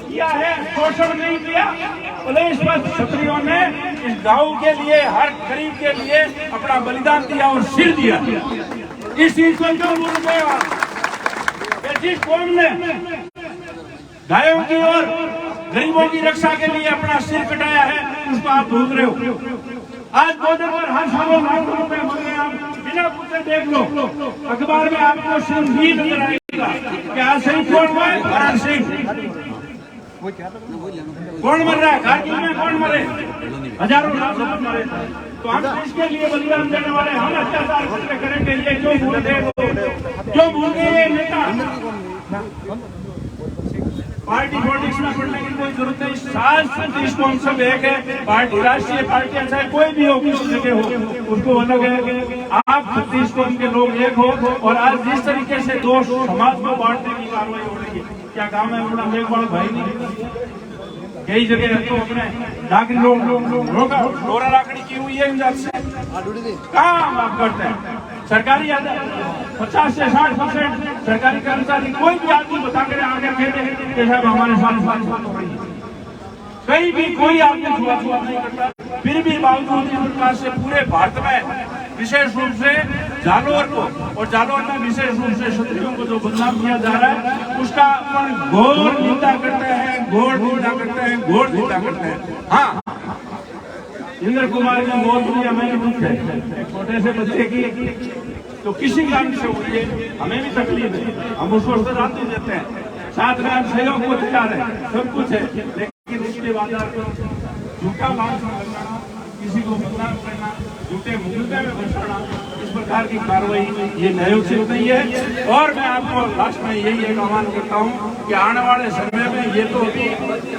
किया है, शोषण नहीं किया। बोले इस पर क्षत्रियों ने इस गांव के लिए, हर गरीब के लिए अपना बलिदान दिया और सिर दिया। इस चीज को क्यों भूल गए आप? जिस कौम ने गायों की और गरीबों की रक्षा के लिए अपना सिर कटाया है, उसको आप भूल रहे हो। आज बॉर्डर पर हर सालों लाखों रुपए मर रहे हैं। आप बिना पूछे देख लो, अखबार में आपको सिर्फ भी नजर आएगा कि आज सिंह कौन हुए, भरत सिंह। कौन मर रहा है? कारगिल में कौन मरे? हजारों लाखों मरे। तो हम इसके लिए बलिदान देने वाले, हम अत्याचार करेंगे, ये क्यों भूल गए? क्यों भूल गए ये नेता? पार्टी पॉलिटिक्स में पढ़ने की कोई जरूरत नहीं। शास्त्र कौन सब एक है। पार्टी, राष्ट्रीय पार्टी, चाहे कोई भी हो, किसी जगह हो, उसको अलग है। आप छत्तीस कौम के लोग एक हो। और आज जिस तरीके से दो समाज को बांटने की कार्रवाई हो रही है, क्या काम है अपना मेघवाल भाई नहीं? कई जगह तो अपने नागरिक लोग डोरा राखड़ी की हुई है इन जात से। काम आप करते हैं सरकारी 50 से 60% सरकारी कर्मचारी, कोई भी आदमी बता कर आगे कहते हैं कि साहब हमारे साथ हो रही है। कहीं भी कोई आदमी छुआ नहीं करता। फिर भी बावजूद इस प्रकार से पूरे भारत में विशेष रूप से जालोर को, और जालोर में विशेष रूप से क्षत्रियों को जो बदनाम किया जा रहा है, उसका अपन घोर निंदा करते हैं, घोर निंदा करते हैं, घोर निंदा करते हैं। हाँ, इंद्र कुमार की मौत हुई, हमें दुख है। छोटे से बच्चे की तो किसी कारण से हुई है, हमें भी तकलीफ है, हम उसको रात नहीं देते हैं। साथ में हम सहयोग को तैयार है, सब कुछ है, लेकिन उसके बाद झूठा भाषण लगाना, किसी को बदनाम करना, झूठे मुकदमे में फंसाना, इस प्रकार की कार्रवाई ये न्यायोचित नहीं है। और मैं आपको लास्ट में यही एक आह्वान करता हूँ कि आने वाले समय में, ये तो अभी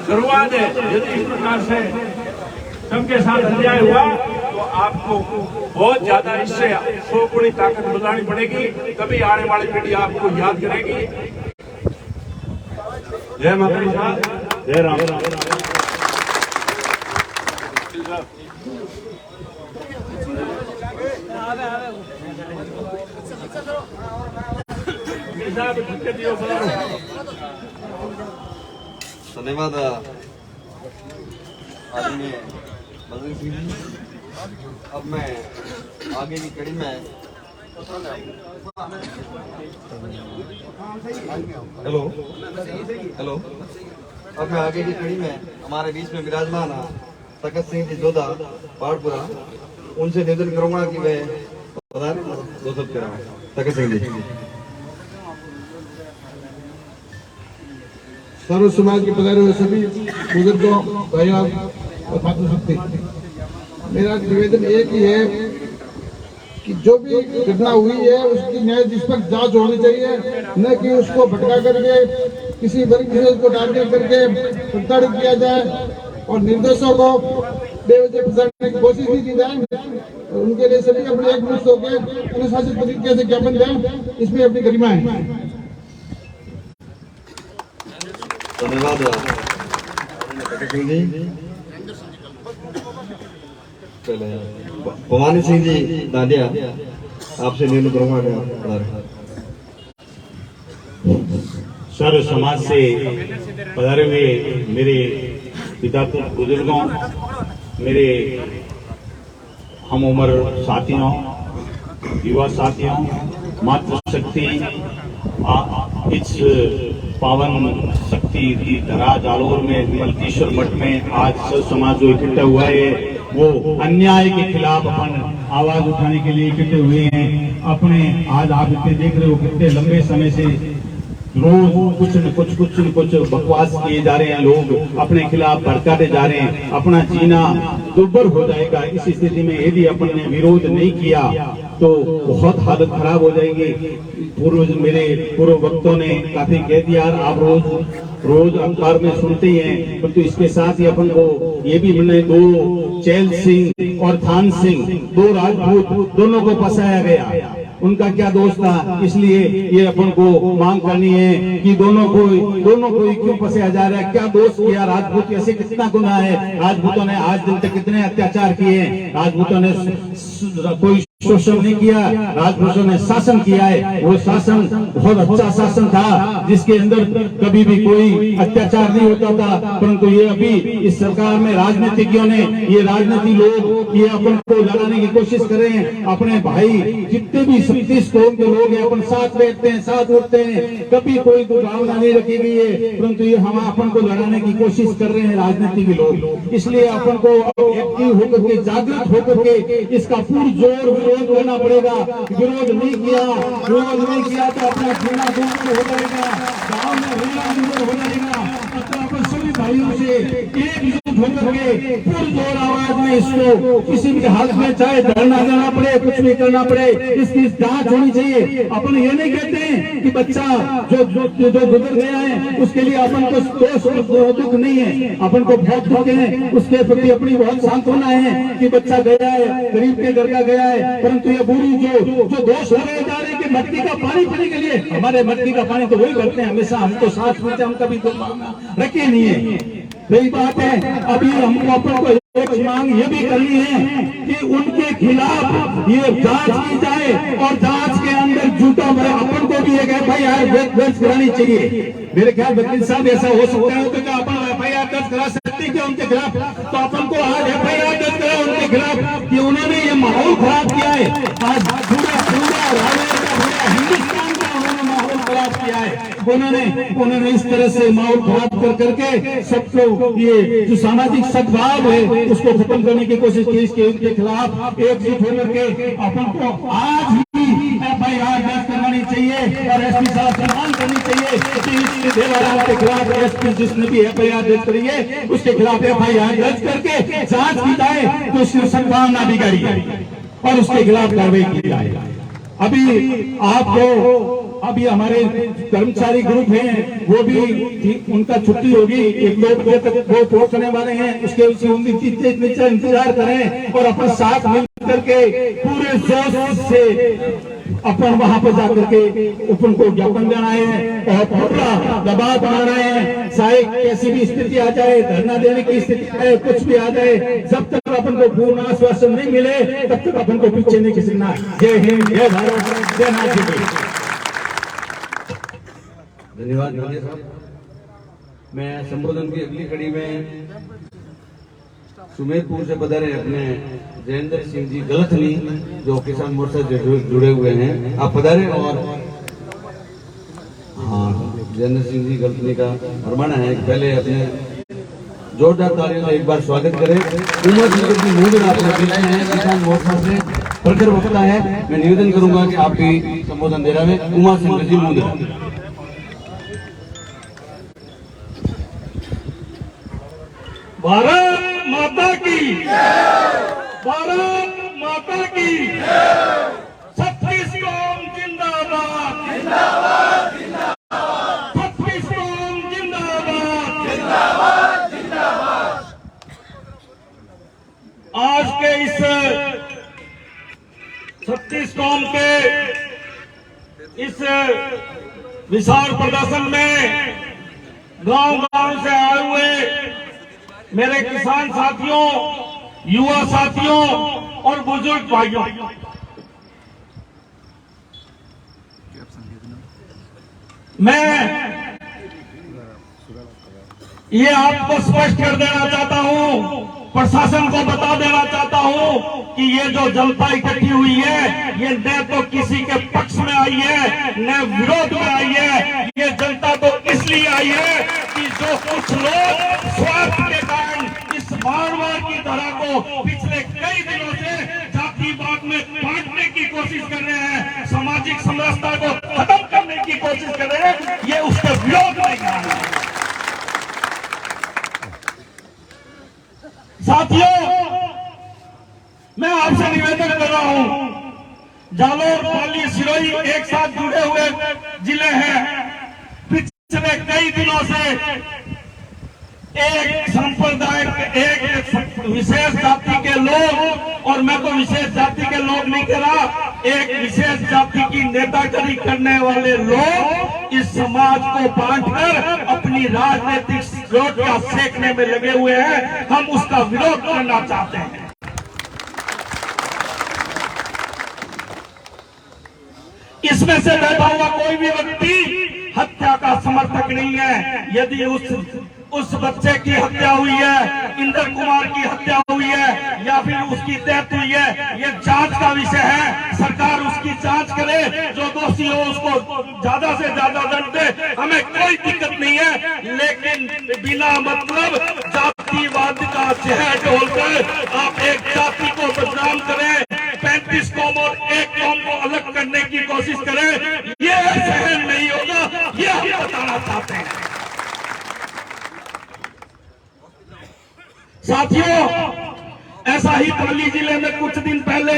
शुरुआत है, यदि इस प्रकार से सबके साथ अन्याय हुआ तो आपको बहुत ज्यादा इससे 100 गुणी ताकत बनानी पड़ेगी, तभी आने वाली पीढ़ी आपको याद करेगी। जय माता दी, जय राम। धन्यवाद आदरणीय बलदेव सिंह जी। अब मैं आगे की कड़ी में हेलो अब मैं आगे की कड़ी में हमारे बीच में विराजमान तखत सिंह जी जोधा बाड़पुरा, उनसे निवेदन करूंगा कि वे दो शब्द कराएं। तखत सिंह जी। सर्व समाज के पधारे हुए सभी बुजुर्गों, भाइयों और मातृशक्ति, मेरा निवेदन एक ही है कि जो भी घटना हुई है उसकी न्याय निष्पक्ष जांच होनी चाहिए, न कि उसको भटका करके किसी वर्ग विशेष को टारगेट करके प्रताड़ित किया जाए और निर्दोषों को बेवजह फंसाने की कोशिश नहीं की जाए। उनके लिए सभी अपने एकजुट होकर अनुशासित तरीके से ज्ञापन दें, इसमें अपनी गरिमा है। धन्यवाद सिंह जी। भवानी सिंह जी दादिया, आपसे निवेदन करूंगा। सर्व समाज से पधारे हुए मेरे पिता बुजुर्गों, मेरे हम उम्र साथियों, युवा साथियों, मातृशक्ति, इस पावन शक्ति की धरा जालोर में मल्केश्वर मठ में आज सब समाज जो इकट्ठा हुआ है, वो अन्याय के खिलाफ अपन आवाज उठाने के लिए इकट्ठे हुए हैं। अपने आज आप इतने देख रहे हो कितने लंबे समय से रोज कुछ न कुछ बकवास किए जा रहे हैं, लोग अपने खिलाफ भड़काते जा रहे हैं, अपना जीना दुर्भर हो जाएगा। इस स्थिति में यदि अपन ने विरोध नहीं किया तो बहुत हालत खराब हो जाएगी। मेरे पूर्व वक्तों ने काफी कह दिया, आप रोज अखबार में सुनते ही हैं, परंतु इसके साथ ही अपन को ये भी मिलने, दो चैल सिंह और थान सिंह, दो राजपूत, दोनों को फंसाया गया। उनका क्या दोष था? इसलिए ये अपन को मांग करनी है कि दोनों को क्यों फंसाया जा रहा है, क्या दोष किया राजपूत, ऐसे कितना गुनाह है? राजपूतों ने आज दिन तक कितने अत्याचार किए हैं, राजपूतों ने कोई शोषण नहीं किया, राजपूतों ने शासन किया है। वो शासन बहुत अच्छा शासन था, जिसके अंदर कभी भी कोई अत्याचार नहीं होता था। परंतु ये अभी इस सरकार में राजनीतिज्ञों ने, ये राजनीति लोग ये अपन को लड़ाने की कोशिश कर रहे हैं। अपने भाई जितने भी 36 कौम के लोग हैं अपन साथ बैठते हैं, साथ उठते हैं, कभी कोई भावना नहीं रखी गई है। परंतु ये हम अपन को लड़ाने की कोशिश कर रहे हैं राजनीति के लोग। इसलिए अपन को एक्टिव होकर के, जागृत होकर के इसका पुरजोर विरोध करना पड़ेगा। विरोध नहीं किया तो अपना जीना दूर हो जाएगा, गांव में रहना दूर हो जाएगा। तो अपन सभी भाइयों से एकजुट होकर के पुरजोर आवाज में इसको किसी भी हालत में, चाहे धरना देना पड़े, कुछ भी करना पड़े, इसकी जांच होनी चाहिए। अपन ये नहीं कहते हैं कि बच्चा जो गुजर गया है उसके लिए अपन को दुख नहीं है, अपन को बहुत दुख है, उसके प्रति अपनी बहुत सांत्वना है कि बच्चा गया है, गरीब के घर का गया है। परंतु ये बुरी जो दोष लगाए जा रहे हैं कि मटकी का पानी पीने के लिए, हमारे मटकी का पानी तो वही करते हैं हमेशा, हम तो साथ में हम कभी रखे नहीं है। यही बात है। अभी हमको अपन को एक मांग ये भी करनी है कि उनके खिलाफ ये जांच की जाए और जांच के अंदर झूठा अपन को भी एक FIR दर्ज करानी चाहिए। मेरे ख्याल वकील साहब ऐसा हो सकता है तो क्या अपन FIR दर्ज करा सकते हैं क्या उनके खिलाफ? तो अपन को आज FIR दर्ज करा उनके खिलाफ कि उन्होंने ये माहौल खराब किया है। आज पूरा हिंदुस्तान का उन्होंने माहौल खराब किया है। उन्होंने इस तरह से माहौल खराब कर करके सबको ये जो सामाजिक सद्भाव है उसको खत्म करने की कोशिश की। इसके खिलाफ एकजुट होकर के अपन को आज ही FIR दर्ज करवानी चाहिए और SP साहब सम्मान करनी चाहिए कि इस देवाराम के खिलाफ SP जिसने भी FIR दर्ज करी है उसके खिलाफ FIR दर्ज करके जांच की जाए तो उसकी सद्भावना बिगाड़ी और उसके खिलाफ कार्रवाई की जाए। अभी हमारे कर्मचारी ग्रुप हैं, वो भी उनका छुट्टी होगी, 1-2 बजे तक वो पहुंचने वाले हैं। उसके उनकी इंतजार करें और अपन साथ मिलकर के पूरे जोश से अपन वहां पर जाकर के अपन को ज्ञापन देना है और पूरा दबाव बनाना है। चाहे कैसी भी स्थिति आ जाए, धरना देने की स्थिति आए, कुछ भी आ जाए, जब तक अपन को पूर्ण आश्वासन नहीं मिले तब तक अपन को पीछे नहीं खिसकना। जय हिंद, जय भारत, जय नाथ। धन्यवाद साहब। मैं संबोधन की अगली कड़ी में सुमेरपुर से पधारे अपने जयेंद्र सिंह जी गलथनी जो किसान मोर्चा से जुड़े हुए हैं, आप पधारे। और हाँ, जयेंद्र सिंह जी गलथनी का फरमाना है कि पहले अपने जोरदार तालियों से एक बार स्वागत करें। उमर सिंह की मूड आपने बीच में है, किसान मोर्चा से प्रखर वक्ता है। मैं निवेदन करूंगा कि आप भी संबोधन दे रहे हैं। उमर सिंह जी मूड। भारत माता की, भारत माता की, 36 कौम जिंदाबाद, 36 कौम जिंदाबाद। आज के इस 36 कौम के इस विशाल प्रदर्शन में गांव-गांव से आए हुए मेरे किसान साथियों, युवा साथियों और बुजुर्ग भाइयों, मैं ये आपको स्पष्ट कर देना चाहता हूं, प्रशासन को बता देना चाहता हूं कि ये जो जनता इकट्ठी हुई है ये न तो किसी के पक्ष में आई है न विरोध में आई है। ये जनता तो इसलिए आई है कि जो कुछ लोग स्वार्थ के कारण इस मारवाड़ की धारा को पिछले कई दिनों से जातिवाद में बांटने की कोशिश कर रहे हैं, सामाजिक समरसता को खत्म करने की कोशिश कर रहे हैं, ये उसके विरोध में आ रहा है। साथियों, मैं आपसे निवेदन कर रहा हूं, जालोर, पाली, सिरोही एक साथ जुड़े हुए जिले हैं। पिछले कई दिनों से एक संप्रदाय, एक विशेष जाति के लोग, और मैं तो विशेष जाति के लोग नहीं कह रहा, एक विशेष जाति की नेतागिरी करने वाले लोग इस समाज को बांटकर अपनी राजनीतिक रोटियां सेकने में लगे हुए हैं। हम उसका विरोध करना चाहते हैं। इसमें से बैठा हुआ कोई भी व्यक्ति हत्या का समर्थक नहीं है। यदि उस बच्चे की हत्या हुई है, इंद्र कुमार की हत्या हुई है या फिर उसकी डेथ हुई है, ये जांच का विषय है। सरकार उसकी जांच करे, जो दोषी हो उसको ज्यादा से ज्यादा दंड दे, हमें कोई दिक्कत नहीं है। लेकिन बिना मतलब जातिवाद का जहर ढोलकर आप एक जाति को बदनाम करें, 35 कौम और एक कौम को अलग करने की कोशिश करें, ये सहन नहीं होगा। ये हम बताना चाहते हैं। साथियों, ऐसा ही पाली जिले में कुछ दिन पहले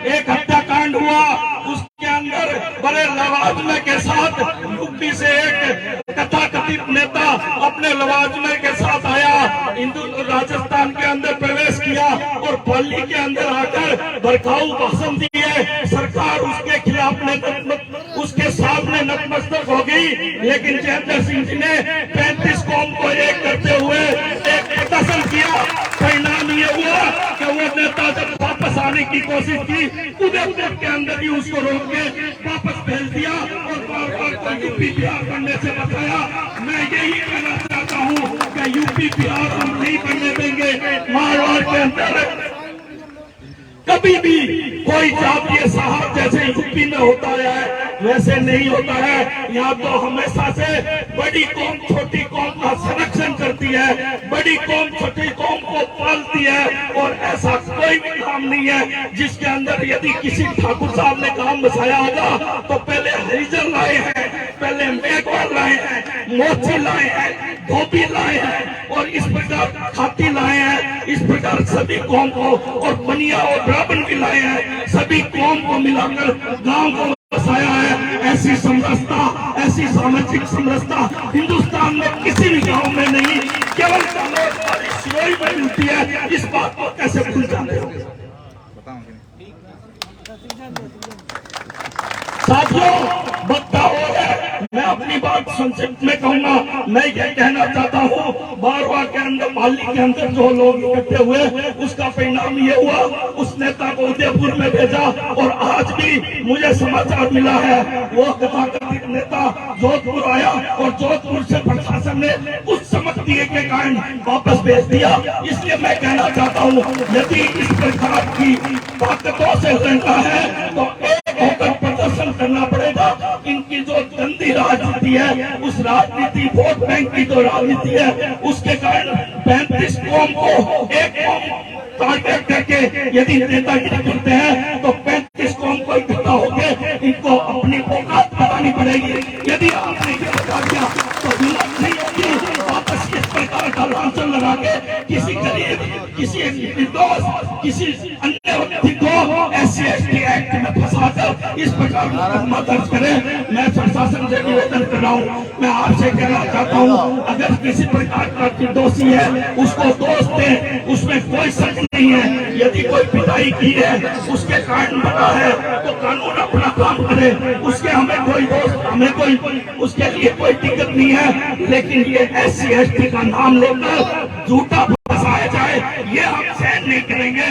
एक हत्याकांड हुआ। उसके अंदर बड़े लवाजमे के साथ यूपी से एक तथाकथित नेता अपने लवाजमे के साथ आया, राजस्थान के अंदर प्रवेश किया और पाली के अंदर आकर भड़काऊ भाषण दिए। सरकार उसके खिलाफ उसके सामने नतमस्तक हो गई। लेकिन जयेंद्र सिंह जी ने 35 कौम को एक करते हुए एक प्रदर्शन किया। परिणाम ये हुआ कि वो नेता जब वापस आने की कोशिश की, उदयपुर के अंदर ही उसको रोक के वापस भेज दिया और बार बार को यूपी बिहार बनने से बचाया। मैं यही कहना चाहता हूँ कि यूपी बिहार हम नहीं बनने देंगे। मारवाड़ के अंदर कभी भी कोई जातीय साहब जैसे यूपी में होता है वैसे नहीं होता है। यहाँ तो हमेशा से बड़ी कौम छोटी कौम का संरक्षण करती है, बड़ी कौम छोटी कौम को पालती है। और ऐसा कोई भी काम नहीं है जिसके अंदर यदि किसी ठाकुर साहब ने काम बसाया होगा तो पहले हरिजन लाए हैं, पहले मेघवाल लाए हैं, मोची लाए हैं, धोबी लाए हैं और इस प्रकार खाती लाए हैं। इस प्रकार सभी कौम को और बनिया और ब्राह्मण भी लाए हैं, सभी कौम को मिलाकर गांव को बसाया है। ऐसी समरसता, ऐसी सामाजिक समरसता हिंदुस्तान में किसी भी गांव में नहीं, केवल सिरोही में मिलती है। इस बात को कैसे भूल जाते हो साथियों? वक्ता हो है, मैं अपनी बात संक्षिप्त में कहूंगा। मैं ये कहना चाहता हूँ, बारवा के अंदर पाली के अंदर जो लोग इकट्ठे हुए उसका परिणाम ये हुआ, उस नेता को उदयपुर में भेजा और आज भी मुझे समाचार मिला है वो तथाकथित नेता जोधपुर आया और जोधपुर से प्रशासन ने उस समझ दिए के कारण वापस भेज दिया। इसलिए मैं कहना चाहता हूँ, यदि इस प्रकार की ताकतों से लड़ना है तो एक होकर प्रदर्शन करना पड़ेगा। इनकी जो गंदी राजनीति है, उस राजनीति वोट बैंक की जो राजनीति है, उसके कारण 35 कौम को एक कौम टारगेट करके यदि नेतागिरी करते हैं तो 35 कौम को इकट्ठा होकर इनको अपनी औकात बतानी पड़ेगी। यदि आपने ये बता दिया तो हिम्मत नहीं होगी वापस इस प्रकार का लांछन लगा के किसी गरीब, किसी निर्दोष, किसी अन्य व्यक्ति को SC/ST एक्ट में फंसाकर इस प्रकार मुकदमा दर्ज करें। मैं प्रशासन से निवेदन कर रहा हूँ, मैं आपसे कहना चाहता हूँ, अगर किसी प्रकार का दोषी है उसको दोष दें, उसमें कोई शक नहीं है। यदि कोई पिटाई की है, उसके कारण बना है तो कानून अपना काम करे, उसके हमें कोई दोष, हमें कोई उसके लिए कोई दिक्कत नहीं है। लेकिन ये SC/ST का नाम लेकर झूठा फंसाया जाए, ये हम सहन नहीं करेंगे।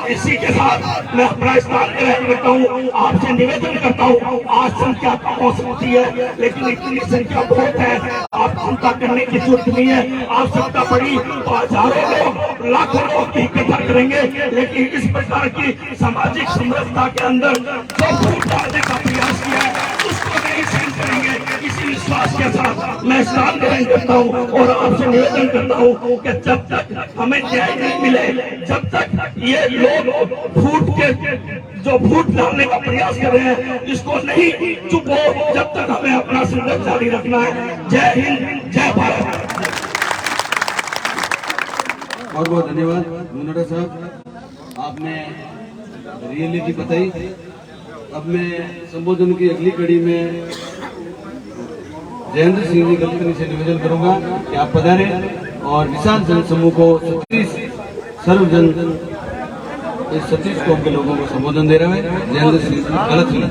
इसी के साथ मैं अपना स्थान ग्रहण करता हूँ। आपसे निवेदन करता हूँ, आज संख्या कम हो सकती है लेकिन इतनी संख्या बहुत है, आप चिंता करने की जरूरत नहीं है। आवश्यकता पड़ी तो हजारों लोग, लाखों लोग इकट्ठा करेंगे, लेकिन इस प्रकार की सामाजिक समरसता के अंदर जो फूट डालने का प्रयास किया है उसको नहीं सहन करेंगे। इसी विश्वास के साथ मैं स्नान ग्रहण करता हूँ और आपसे निवेदन करता हूँ कि जब तक हमें न्याय नहीं मिले, जब तक ये लोग जो फूट डालने का प्रयास कर रहे हैं इसको नहीं चुप हो, जब तक हमें अपना संघर्ष जारी रखना है। जय हिंद, जय भारत। बहुत बहुत धन्यवाद मुनोरा साहब, आपने रियलिटी बताई। अब मैं संबोधन की अगली कड़ी में जयेंद्र सिंह जी गलकरी से निवेदन करूंगा कि आप पधारें और विशाल जन समूह को 36 कौम के लोगों को संबोधन दे रहे हैं। जयेंद्र सिंह जी गलत हुई।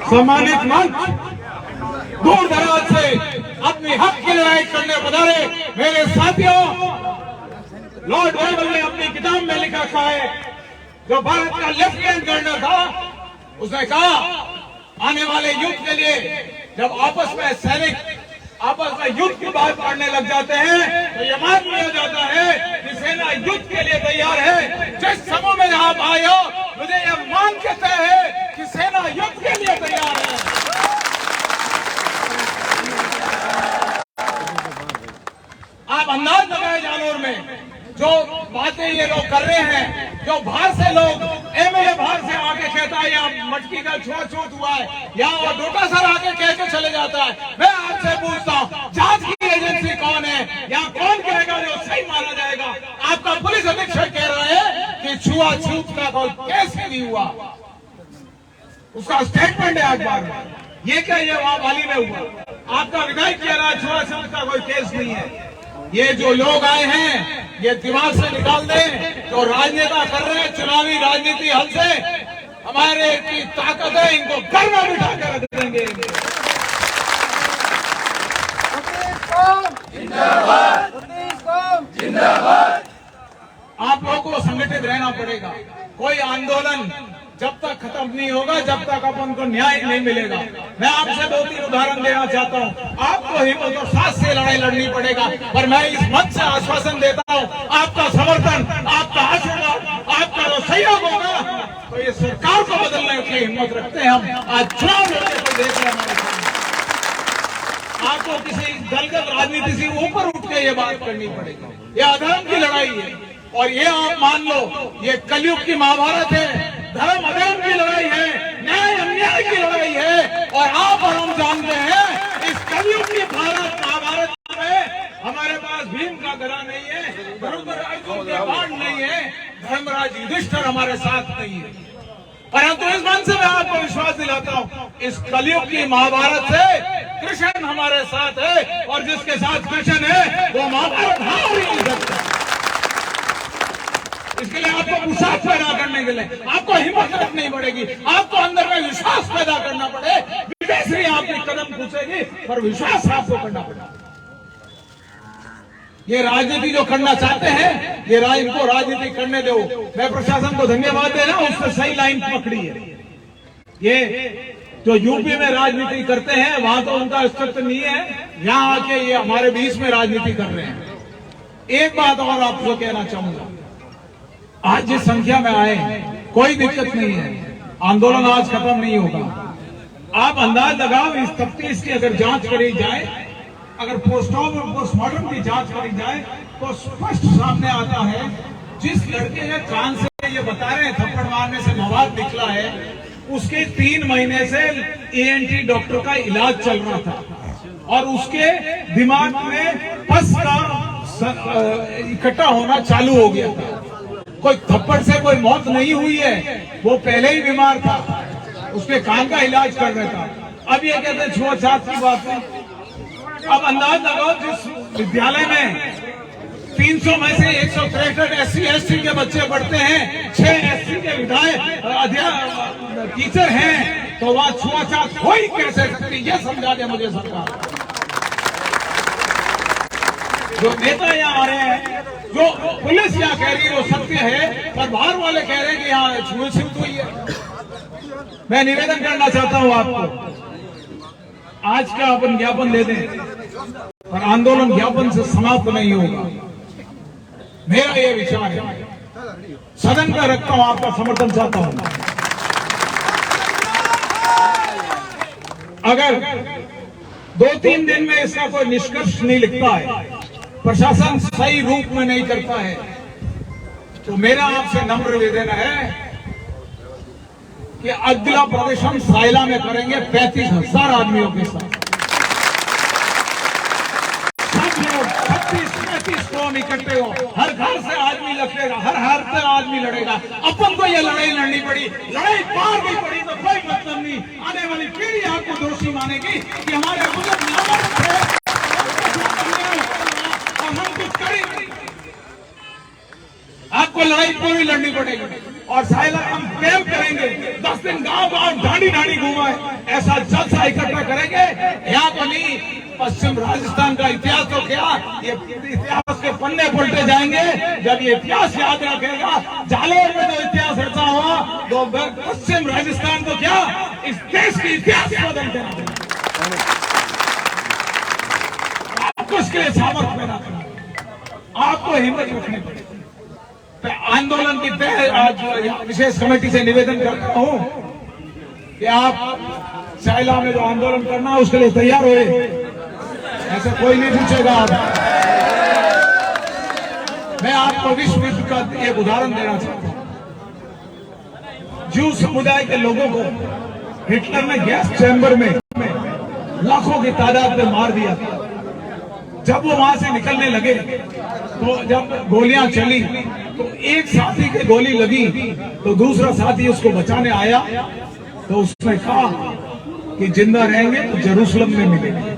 सम्मानित मंच, दूर दराज से अपने हक की लड़ाई करने पधारे मेरे साथियों, लॉर्ड ऑर्डर ने अपनी किताब में लिखा है, जो भारत का लेफ्टिनेंट गवर्नर था, उसने कहा आने वाले युद्ध के लिए जब आपस में सैनिक आपस में युद्ध की बात करने लग जाते हैं तो यह मान लिया जाता है कि सेना युद्ध के लिए तैयार है। जिस समूह में आप आए हो, मुझे यह मान के तय है कि सेना युद्ध के लिए तैयार है। आप अंदाज लगाए जानवर में जो बातें ये लोग कर रहे हैं, जो बाहर से लोग एमएलए बाहर से आके कहता है या मटकी का छुआछूत हुआ है या वो डोटा सर आके कह के चले जाता है। मैं आपसे पूछता हूँ, जांच की एजेंसी कौन है या कौन कहेगा जो सही माना जाएगा? आपका पुलिस अधीक्षक कह रहा है कि छुआछूत का कोई केस ही नहीं हुआ, उसका स्टेटमेंट है अखबार में। ये क्या ये वहां वाली में हुआ? आपका विधायक कह रहा है छुआछूत का कोई केस नहीं है। ये जो लोग आए हैं ये दिमाग से निकाल दें, जो राजनेता कर रहे हैं चुनावी राजनीति हल से, हमारे की ताकत है, इनको घर में बिठा कर रख देंगे। जिंदाबाद। आप लोगों को संगठित रहना पड़ेगा। कोई आंदोलन जब तक खत्म नहीं होगा, जब तक अपन को न्याय नहीं मिलेगा। मैं आपसे 2-3 उदाहरण देना चाहता हूँ। आपको हिम्मत और साहस से लड़ाई लड़नी पड़ेगा, पर मैं इस मंच से आश्वासन देता हूँ, आपका समर्थन, आपका आशीर्वाद, आपका जो सहयोग होगा तो ये सरकार को बदलने की हिम्मत रखते हैं हम। आज चुनाव लड़ने को देख रहे हैं हमारे सामने। आपको किसी दलगत राजनीति से ऊपर उठ के ये बात करनी पड़ेगी। ये अधर्म की लड़ाई है और ये आप मान लो, ये कलयुग की महाभारत है। धर्म अधर्म की लड़ाई है, न्याय अन्याय की लड़ाई है। और आप और हम जानते हैं इस कलयुग की भारत महाभारत में हमारे पास भीम का गदा नहीं है, अर्जुन के बाण नहीं है, धर्मराज युधिष्ठिर हमारे साथ नहीं है। परंतु इस मन से मैं आपको विश्वास दिलाता हूँ, इस कलयुग की महाभारत से कृष्ण हमारे साथ है और जिसके साथ कृष्ण है वो महाभारत हार ही नहीं सकता। इसके लिए आपको विश्वास पैदा करने के लिए आपको हिम्मत रखनी पड़ेगी, आपको अंदर में विश्वास पैदा करना पड़े। विदेशी आपकी कदम पूछेगी पर विश्वास आपको करना पड़ेगा। ये राजनीति जो करना चाहते हैं, ये इनको राजनीति करने दो। मैं प्रशासन को धन्यवाद देना, उसने सही लाइन पकड़ी है। ये जो यूपी में राजनीति करते हैं वहां तो उनका अस्तित्व नहीं है, यहाँ आके ये हमारे बीच में राजनीति कर रहे हैं। एक बात और आपको कहना चाहूंगा, आज जिस संख्या में आए कोई दिक्कत नहीं है, आंदोलन आज खत्म नहीं होगा। आप अंदाज लगाओ, इस तफ्तीश की अगर जांच करी जाए, अगर पोस्टमार्टम की जांच करी जाए तो स्पष्ट सामने आता है, जिस लड़के ने कान से ये बता रहे हैं थप्पड़ मारने से मवाद निकला है, उसके 3 महीने से ENT डॉक्टर का इलाज चल रहा था और उसके दिमाग में पस का इकट्ठा होना चालू हो गया था। कोई थप्पड़ से कोई मौत नहीं हुई है, वो पहले ही बीमार था, उसके कान का इलाज कर रहा था। अब ये कहते हैं छुआछूत की बात है। अब अंदाज लगाओ, जिस विद्यालय में 300 में से 163 SC ST के बच्चे पढ़ते हैं, 6 SC के विधायक टीचर हैं, तो वहां छुआछूत हो ही कैसे सकती, ये समझा दे मुझे सरकार। जो नेता यहाँ आ रहे हैं, जो पुलिस यहाँ कह रही है वो सत्य है, पर बाहर वाले कह रहे हैं कि यहाँ छुआछूत हुई है। मैं निवेदन करना चाहता हूँ आपको, आज का अपन ज्ञापन दे दें, पर आंदोलन ज्ञापन से समाप्त नहीं होगा। मेरा ये विचार है, सदन का रखता हूं, आपका समर्थन चाहता हूं। अगर 2-3 दिन में इसका कोई निष्कर्ष नहीं लिखता है, प्रशासन सही रूप में नहीं करता है, तो मेरा आपसे नम्र निवेदन है कि अगला प्रदर्शन सायला में करेंगे 35,000 आदमियों के साथ। सब लोग 36-35 कौम इकट्ठे हो, हर घर से आदमी लड़ेगा, हर हाथ से आदमी लड़ेगा। अपन को ये लड़ाई लड़नी पड़ी, लड़ाई पार भी पड़ी तो कोई मतलब नहीं। आने वाली पीढ़ी आपको दोषी मानेगी कि हमारे बुजुर्ग नामर्द थे और हम कुछ करेंगे। आप आपको लड़ाई पूरी लड़नी पड़ेगी। और साहिला हम कैंप करेंगे, 10 दिन गांव गांव ढांडी ढांडी घुमाए, ऐसा जलसा इकट्ठा करेंगे। यहाँ तो नहीं, पश्चिम राजस्थान का इतिहास तो क्या, ये इतिहास के पन्ने पलटे जाएंगे जब ये इतिहास याद रखेगा। जालोर में जो इतिहास रचा हुआ तो पश्चिम राजस्थान को क्या, इस देश की इतिहास बदल देना। आपको इसके लिए सामर्थ्य पैदा करना, आपको हिम्मत रखनी पड़ेगी। आंदोलन की तय आज विशेष कमेटी से निवेदन करता हूं कि आप साहिला में जो आंदोलन करना है उसके लिए तैयार हुए, ऐसा कोई नहीं पूछेगा। आप, मैं आपको विश्व युद्ध का एक उदाहरण देना चाहता हूं। ज्यू समुदाय के लोगों को हिटलर ने गैस चैम्बर में लाखों की तादाद में मार दिया। जब वो वहां से निकलने लगे तो जब गोलियां चली तो एक साथी के गोली लगी तो दूसरा साथी उसको बचाने आया तो उसने कहा कि जिंदा रहेंगे तो जेरूसलम में मिलेंगे।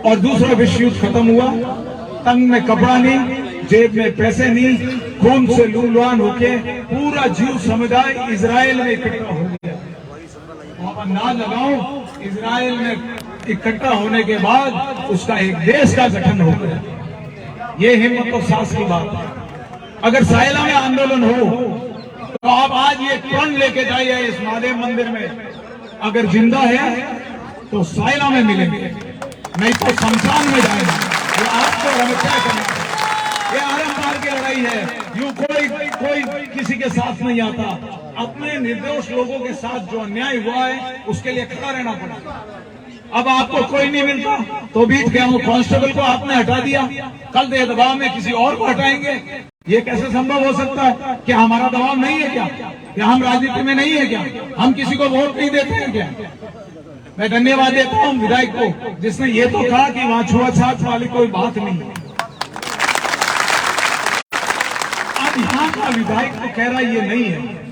और दूसरा विश्व युद्ध खत्म हुआ, तंग में कपड़ा नहीं, जेब में पैसे नहीं, खून से लूलुहान होके पूरा ज्यू समुदाय इजराइल में इकट्ठा हो गया। ना लगाओ, इजराइल में इकट्ठा होने के बाद उसका एक देश का गठन हो गया। ये हिम्मत और साहस की बात है। अगर साहिला में आंदोलन हो तो आप आज ये प्रण लेके जाइए इस महादेव मंदिर में, अगर जिंदा है तो साहिला में मिलेंगे, नहीं तो शमशान में जाएंगे। ये आपको हमें क्या करना है, ये आरंभ की लड़ाई है। यूं कोई किसी के साथ नहीं आता। अपने निर्दोष लोगों के साथ जो अन्याय हुआ है उसके लिए खड़ा रहना पड़ेगा। अब आपको कोई नहीं मिलता तो बीत गया, कांस्टेबल को आपने हटा दिया, कल दे दबाव में किसी और को हटाएंगे। ये कैसे संभव हो सकता है? क्या हमारा दबाव नहीं है क्या हम राजनीति में नहीं है क्या? हम किसी को वोट नहीं देते हैं क्या? मैं धन्यवाद देता हूं विधायक को जिसने ये तो कहा कि वहां छुआछूत वाली कोई बात नहीं है। अब यहाँ का विधायक तो कह रहा ये नहीं है।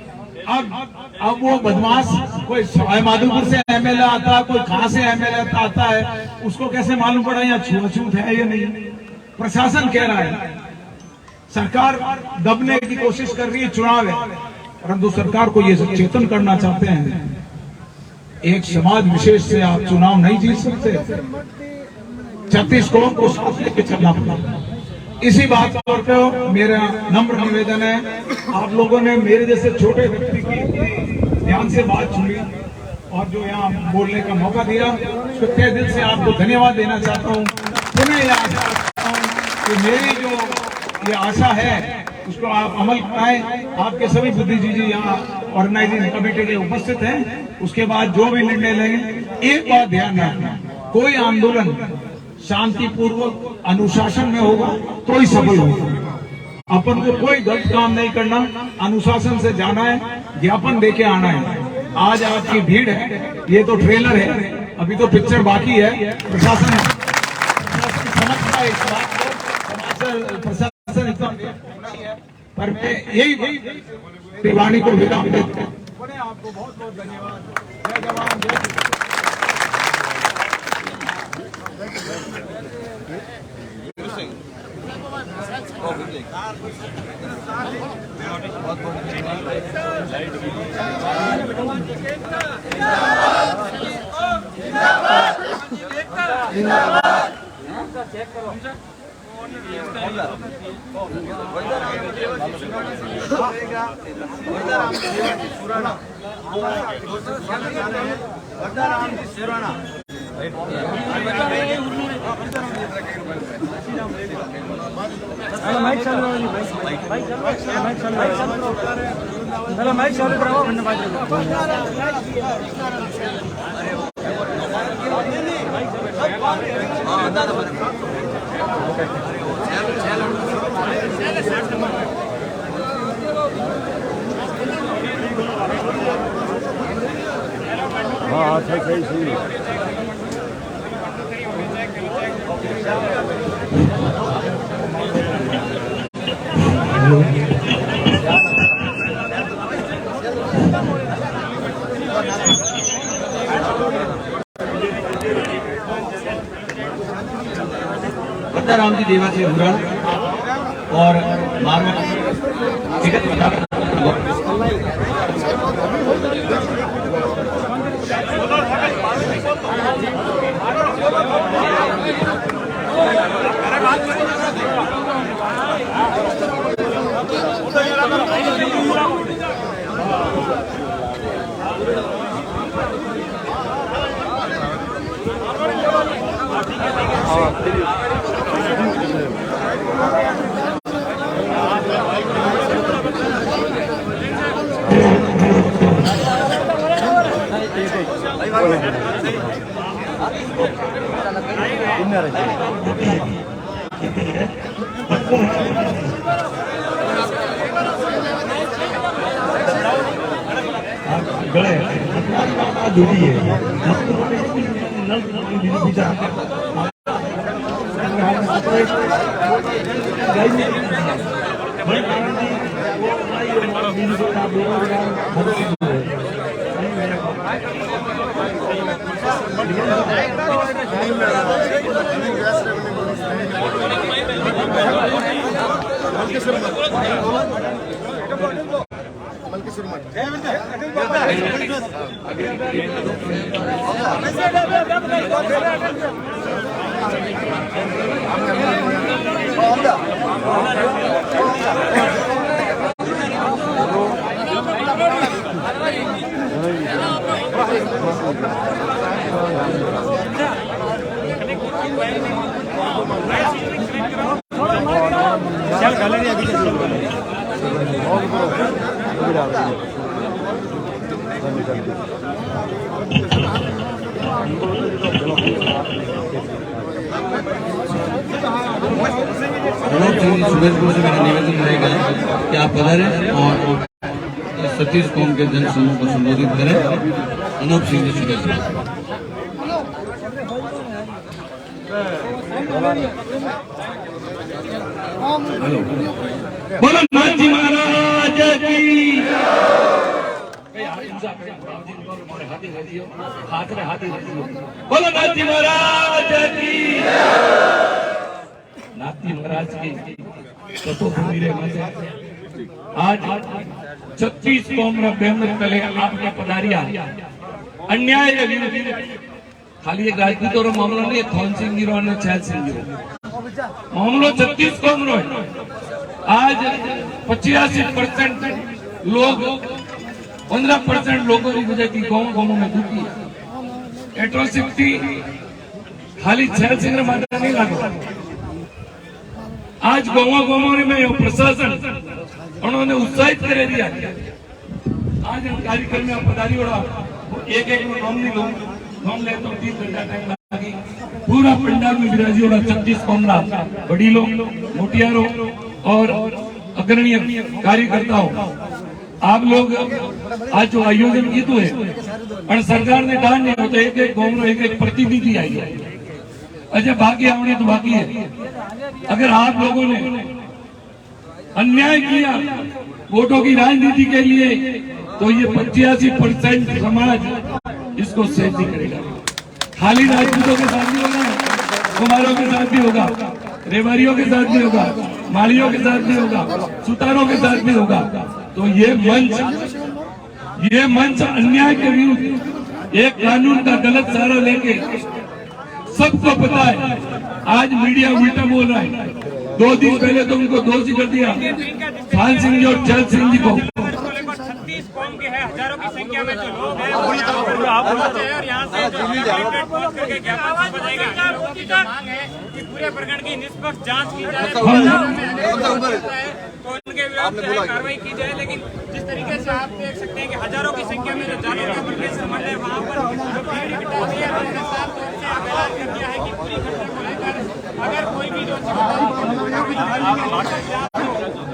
अब वो बदमाश कोई सवाई माधोपुर से एमएलए आता है, कोई कहां से एमएलए आता है, उसको कैसे मालूम पड़ा यहाँ छुआछूत है या नहीं? प्रशासन कह रहा है, सरकार दबने की कोशिश कर रही है, चुनाव है, परंतु सरकार को ये चेतन करना चाहते हैं एक समाज विशेष से आप चुनाव नहीं जीत सकते। 36 कौम को साथ लेके चलना पड़ेगा। इसी बात पर मेरा नम्र निवेदन है, आप लोगों ने मेरे जैसे छोटे व्यक्ति की ध्यान से बात सुनी और जो यहाँ बोलने का मौका दिया, उसको तहे दिल से आपको धन्यवाद देना चाहता हूँ। पुनः यह आशा करता हूँ कि मेरी जो ये आशा है उसको आप अमल कराएं। आपके सभी बुद्धिजीवी जी यहाँ ऑर्गेनाइजिंग कमेटी के उपस्थित हैं। उसके बाद जो भी निर्णय लेंगे, एक बात ध्यान रखना, कोई आंदोलन शांतिपूर्वक अनुशासन में होगा तो ही सफल होगा। अपन को कोई गलत काम नहीं करना, अनुशासन से जाना है, ज्ञापन देके आना है। आज आपकी भीड़ है, ये तो ट्रेलर है, अभी तो पिक्चर बाकी है। प्रशासन समझता है इस बात को, प्रशासन इतना नहीं है, पर मैं यही तिवारी को विराम देता हूं। आपको बहुत बहुत धन्यवाद। जय जवान जय किसान। माइक चालू कराओ। हाँ सही सही। राम जी देवा से बुरा और मारवा व्यक्तिगत बता गले जुड़ी है सुबेरपुर से मेरा निवेदन रहेगा कि आप पधारें और सतीश कौम के जन समूह को संबोधित करें। अनूप सिंह जी सुबेरपुर। बोलो नाथ जी महाराज की। बोलो नाथ जी महाराज की। नाथ जी महाराज की तपोभूमि रे आज 36 कौम बेहमत तले आपने पधारिया अन्याय खाली एक राजनीति रो मामलो नहीं, थोन सिंह जी रो ने छैल सिंह जी मामलो 36 कौम रो। आज 85% लोग 15% लोगों की वजह की गाँव में दुखी है। एट्रोसिटी खाली छैल सिंह माता नहीं लागो। आज गाँव में प्रशासन उन्होंने उत्साहित कर दिया। आज कार्यक्रम में पधारी हो एक नाम नहीं लो, नाम ले तो 30 घंटा टाइम लगी। पूरा पंडाल में विराजी हो 36 कौमला बड़ी लोग मोटियारों और अग्रणीय कार्यकर्ताओं आप लोग आज जो आयोजन किया है और सरकार ने दान नहीं होता, एक गाँव में एक प्रतिनिधि आई है। अच्छा बाकी आने तो बाकी है। अगर आप लोगों ने अन्याय किया वोटों की राजनीति के लिए तो ये 85% समाज इसको सहन नहीं करेगा। खाली राजपूतों के साथ भी होगा, कुमारों के साथ भी होगा, रेवारियों के साथ भी होगा, मालियों के साथ भी होगा, सुतारों के साथ भी होगा। तो ये मंच अन्याय के विरुद्ध एक कानून का गलत सहारा लेके सबको पता है। आज मीडिया उल्टा बोल रहा है। 2 दिन पहले तो उनको दोषी कर दिया खान सिंह जी और चल सिंह जी को। 36 कौम के हैं, हजारों की संख्या में जो लोग हैं और यहाँ से जो करके ज्ञापन बजाएगा मांग है कि पूरे प्रकरण की निष्पक्ष जांच की जाए तो उनके विरुद्ध कार्रवाई की जाए। लेकिन जिस तरीके से आप देख सकते हैं कि हजारों की संख्या में जो जालों का प्रदेश संबंध है वहाँ पर जो भीड़ इकट्ठा हुई है, उन्होंने साफ तौर से ऐलान कर दिया है कि पूरी घटना को लेकर अगर कोई भी जो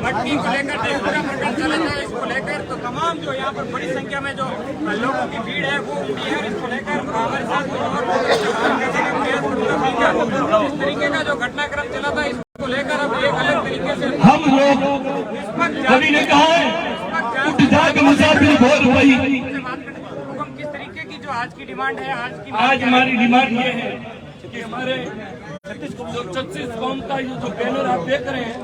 मटकी को लेकर पूरा प्रकरण चला जाए इसको लेकर, तो तमाम जो यहाँ पर बड़ी संख्या में जो लोगों की भीड़ है वो उमड़ी है। इसको लेकर हमारे साथ इस तरीके का जो घटनाक्रम चला था इसको लेकर अब एक अलग तरीके से हम लोग कभी ने कहा है उठ जाकर मुसाफिर बोल भाई। किस तरीके की जो आज की डिमांड है, आज हमारी डिमांड ये है कि हमारे 36 कौम का ये जो बैनर आप देख रहे हैं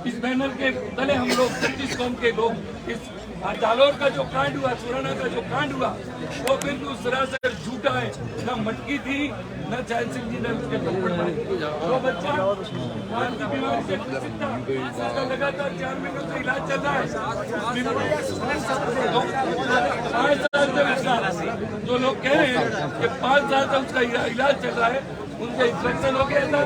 इस बैनर के तले हम लोग 36 कौम के लोग इस जालोर का जो कांड हुआ, सुराना का जो कांड हुआ, वो बिल्कुल सरासर झूठा है। न मटकी थी, न चैन सिंह जी ने उसके थप्पड़ मारे। वो बच्चा कान की बीमारी से ग्रसित था, उसका लगातार 4 महीनों से इलाज चल रहा है। 5 साल से उसका, जो लोग कह रहे हैं कि 5 साल से उसका इलाज चल रहा है, उनका इंफेक्शन हो गया था,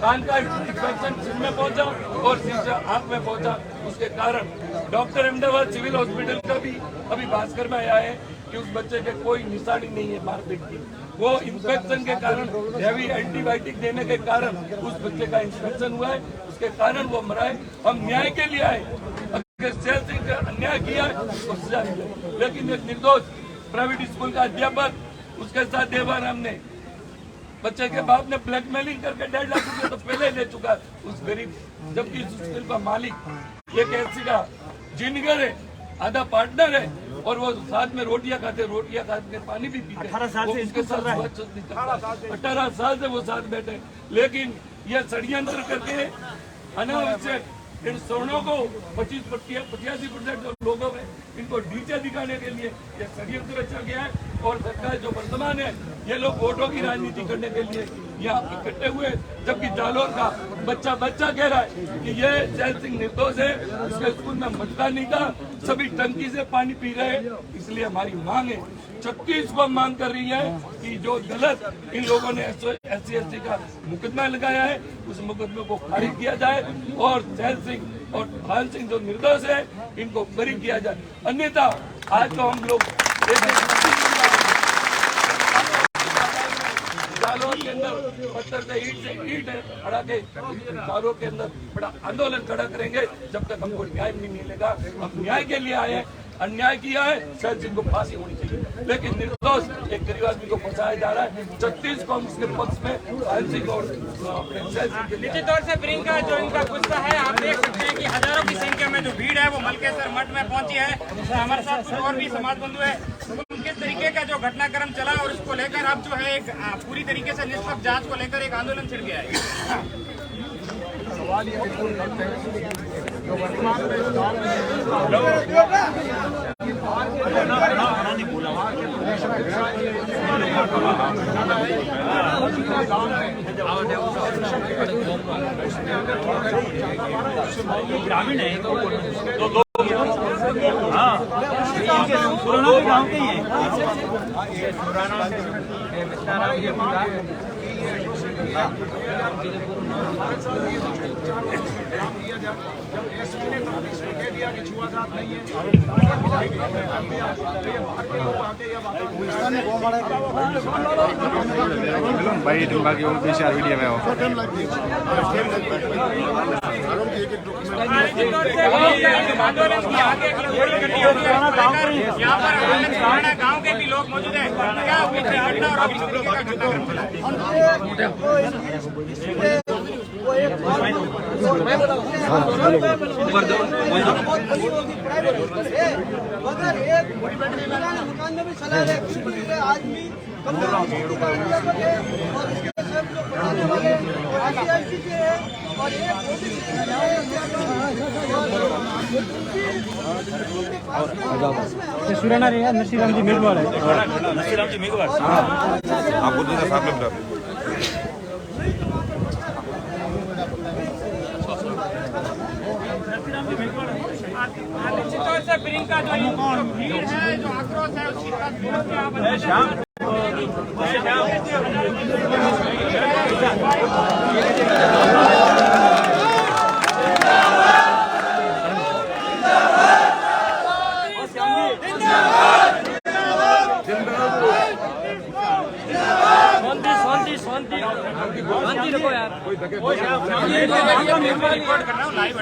कान का इंफेक्शन सिर में पहुंचा और सिर से आंख में पहुंचा। उसके कारण डॉक्टर अहमदाबाद सिविल हॉस्पिटल का भी अभी भास्कर में आया है कि उस बच्चे के कोई निशानी नहीं है मारपीट की। वो इंफेक्शन के कारण, हैवी एंटीबायोटिक देने के कारण उस बच्चे का इंफेक्शन हुआ है, उसके कारण वो मरा है। हम न्याय के लिए आए, अगर शैल सिंह का अन्याय किया है तो सजा मिले, लेकिन एक निर्दोष प्राइवेट स्कूल का अध्यापक, उसके साथ देवार हमने बच्चे के बाप ने ब्लैकमेलिंग करके 1.5 लाख रुपए तो पहले ले चुका है उस गरीब, जबकि उस स्कूल का मालिक एक ऐसी का जिनगर है, आधा पार्टनर है, और वो साथ में रोटियां खाते पानी भी पीते। 18 साल से इसके साथ 18 साल से वो साथ बैठे, लेकिन ये षड्यंत्र करके अनावश्यक इन स्वर्णों को 85% जो लोगों में इनको नीचे दिखाने के लिए ये षड्यंत्र रचा गया है। और सरकार जो वर्तमान है, ये लोग वोटों की राजनीति करने के लिए यहाँ इकट्ठे हुए, जबकि जालोर का बच्चा कह रहा है कि ये शैल सिंह निर्दोष है, इसके स्कूल में मटका नहीं था, सभी टंकी से पानी पी रहे हैं। इसलिए हमारी मांग है, 36 को मांग कर रही है कि जो गलत इन लोगों ने SC/ST का मुकदमा लगाया है, उस मुकदमे को खारिज किया जाए और शैल सिंह और भान सिंह जो निर्दोष है इनको बरी किया जाए। अन्यथा आज तो हम लोग जालोर के अंदर पत्थर से ईट खड़ा के जालोर के अंदर बड़ा आंदोलन खड़ा करेंगे जब तक हमको न्याय नहीं मिलेगा। हम न्याय के लिए आए हैं, अन्याय किया है, शैल सिंह को फांसी होनी चाहिए, लेकिन निर्दोष एक गरीब आदमी को फंसाया जा रहा है। 36 कौम उसके पक्ष में भान सिंह और निश्चित तौर से प्रियंका जो इनका गुस्सा है, आप देख सकते हैं कि हजारों की संख्या में जो भीड़ है वो मलकेश्वर मठ में पहुंची है। हमारे साथ कुछ और भी समाज बंधु है, किस तरीके का जो घटनाक्रम चला और इसको लेकर अब जो है एक पूरी तरीके से निष्पक्ष जांच को लेकर एक आंदोलन छिड़ गया है। सवाल ये बिल्कुल गलत है जो वर्तमान में ग्रामीण है तो हाँ पुराना गाँव के ही है। भाई बाकी वो पीछे वीडियो में हो यहाँ पर गाँव के भी लोग मौजूद हैं। क्या हुई थी घटना और अभी मकान में भी चला रहे आदमी और इसके सब जो बनाने वाले ICIC के हैं और सुराना रे नसीराम जी मेघवाल है। नसीराम जी मेघवाल आपको दूसरा साफ लग निश्चित तौर से प्रियंका जो भीड़ है, जो आक्रोश है, उसकी तरफ शांति रखो यार, रिकॉर्ड कर रहा हूँ लाइव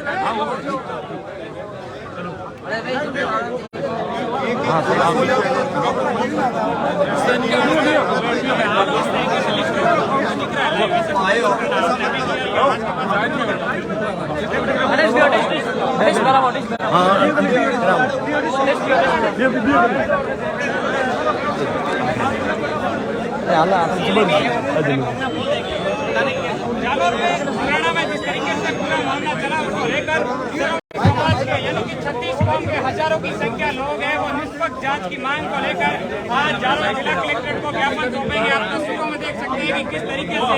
जालोर में हरियाणा में जिस तरीके से पूरा मामला चला उसको लेकर लेकर समाज के यानी कि 36 कौम के हजारों की संख्या लोग हैं वो निष्पक्ष जांच की मांग को लेकर आज जालौर जिला कलेक्ट्रेट को ज्ञापन सौंपेंगे। आप तस्वीरों में देख सकते हैं कि किस तरीके से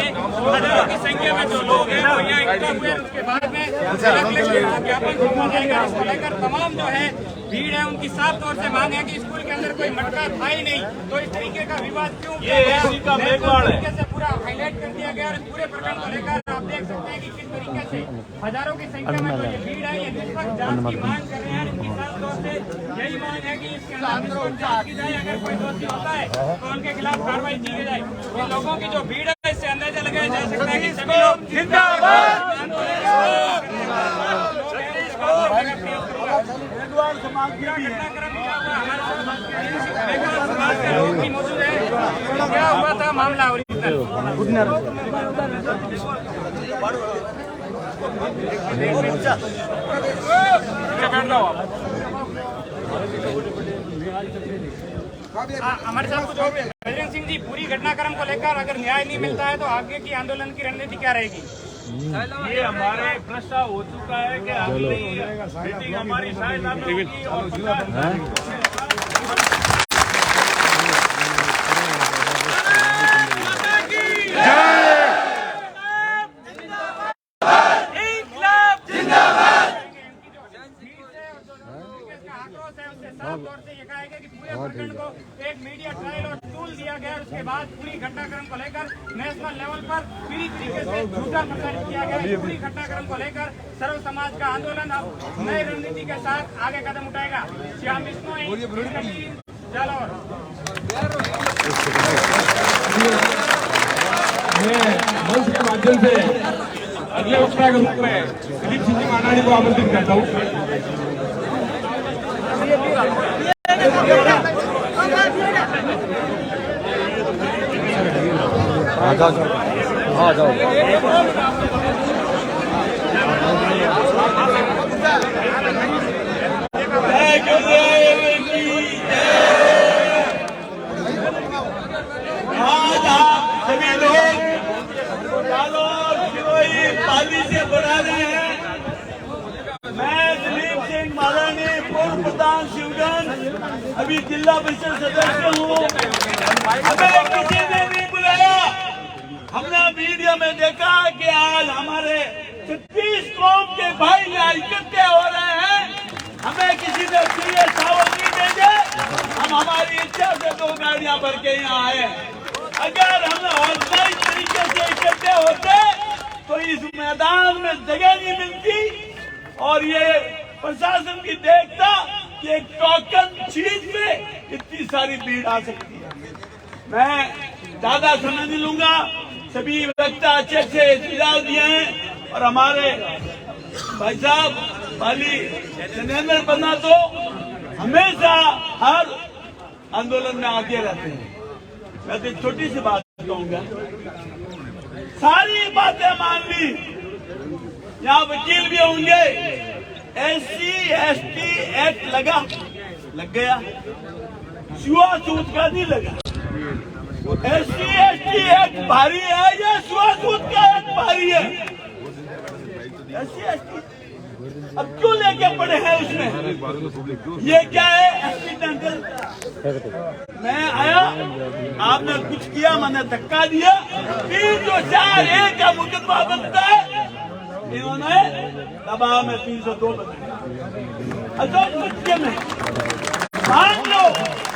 हजारों की संख्या में जो लोग हैं वो यहाँ इकट्ठा हुए। उसके बाद में जिला कलेक्ट्रेट को ज्ञापन सौंपा जाएगा। इसको लेकर तमाम जो है भीड़ है उनकी साफ तौर से मांग है कि स्कूल के अंदर कोई मटका था ही नहीं, तो इस तरीके का विवाद क्यों किया गया? तरीके से पूरा हाईलाइट कर दिया गया और इस पूरे प्रकरण को लेकर आप देख सकते हैं कि किस तरीके से हजारों की संख्या में जो ये भीड़ है ये निष्पक्ष जांच की मांग कर रहे हैं। इनकी साफ तौर से यही मांग है कि इसके अंदर जांच की जाए, अगर कोई दोषी होता है तो उनके खिलाफ कार्रवाई की जाए। इन लोगों की जो भीड़ है इससे अंदाजा लगाया जा सकता है कि सभी लोग जिंदाबाद समाज की घटनाक्रम क्या हुआ हमारे समाज के लोग भी मौजूद है। क्या हुआ था मामला हमारे साथ कुछ और बजरंग सिंह जी, पूरी घटनाक्रम को लेकर अगर न्याय नहीं मिलता है तो आगे की आंदोलन की रणनीति क्या रहेगी? ये हमारे प्रस्ताव हो चुका है कि अगली मीटिंग हमारी शायद होगी और साफ तौर से ये कहा गया कि पूरे प्रकरण को एक मीडिया ट्रायल और टूल दिया गया। उसके बाद पूरी घटनाक्रम को लेकर नेशनल लेवल पर पूरी तरीके से झूठा प्रचारित किया गया। पूरी घटनाक्रम को लेकर सर्व समाज का आंदोलन अब नई रणनीति के साथ आगे कदम उठाएगा। श्याम बिश्नोई, जालौर। मैं मंच के माध्यम से अगले वक्ता के रूप में दिलीप सिंह मानानी को आमंत्रित करता हूँ। आ जाओ सभी लोग पाली से बढ़ा रहे हैं। मैं दिलीप सिंह मालानी, पूर्व प्रधान शिवगंज, अभी जिला परिषद सदस्य हूँ। हमें किसी ने नहीं बुलाया। हमने मीडिया में देखा कि आज हमारे 36 कौम के भाई यहाँ इकट्ठे हो रहे हैं। हमें किसी ने सीरियस सावध नहीं भेजे। हम हमारी इच्छा से 2 गाड़ियां भर के यहाँ आए। अगर हम ऑर्गेनाइज तरीके से इकट्ठे होते तो इस मैदान में जगह नहीं मिलती और ये प्रशासन की देखता कि एक टोकन चीज में इतनी सारी भीड़ आ सकती है। मैं ज्यादा समय नहीं लूंगा। सभी वक्ता अच्छे से सुझाव दिए हैं और हमारे भाई साहब वाली नरेंद्र पन्ना तो हमेशा हर आंदोलन में आगे रहते हैं। मैं तो छोटी सी बात कहूंगा, सारी बातें मान ली। यहाँ वकील भी होंगे। SC/ST एक्ट लग गया, छुआछूत का नहीं लगा। SC/ST एक्ट भारी है या छुआछूत का एक्ट भारी है? SC/ST अब क्यों लेके पड़े हैं उसमें? ये क्या है? एक्सीडेंटल। मैं आया, आपने कुछ किया, मैंने धक्का दिया, 304A का मुकदमा बनता है। इन्होंने दबाव में 302 बनाया। अच्छा में मान लो,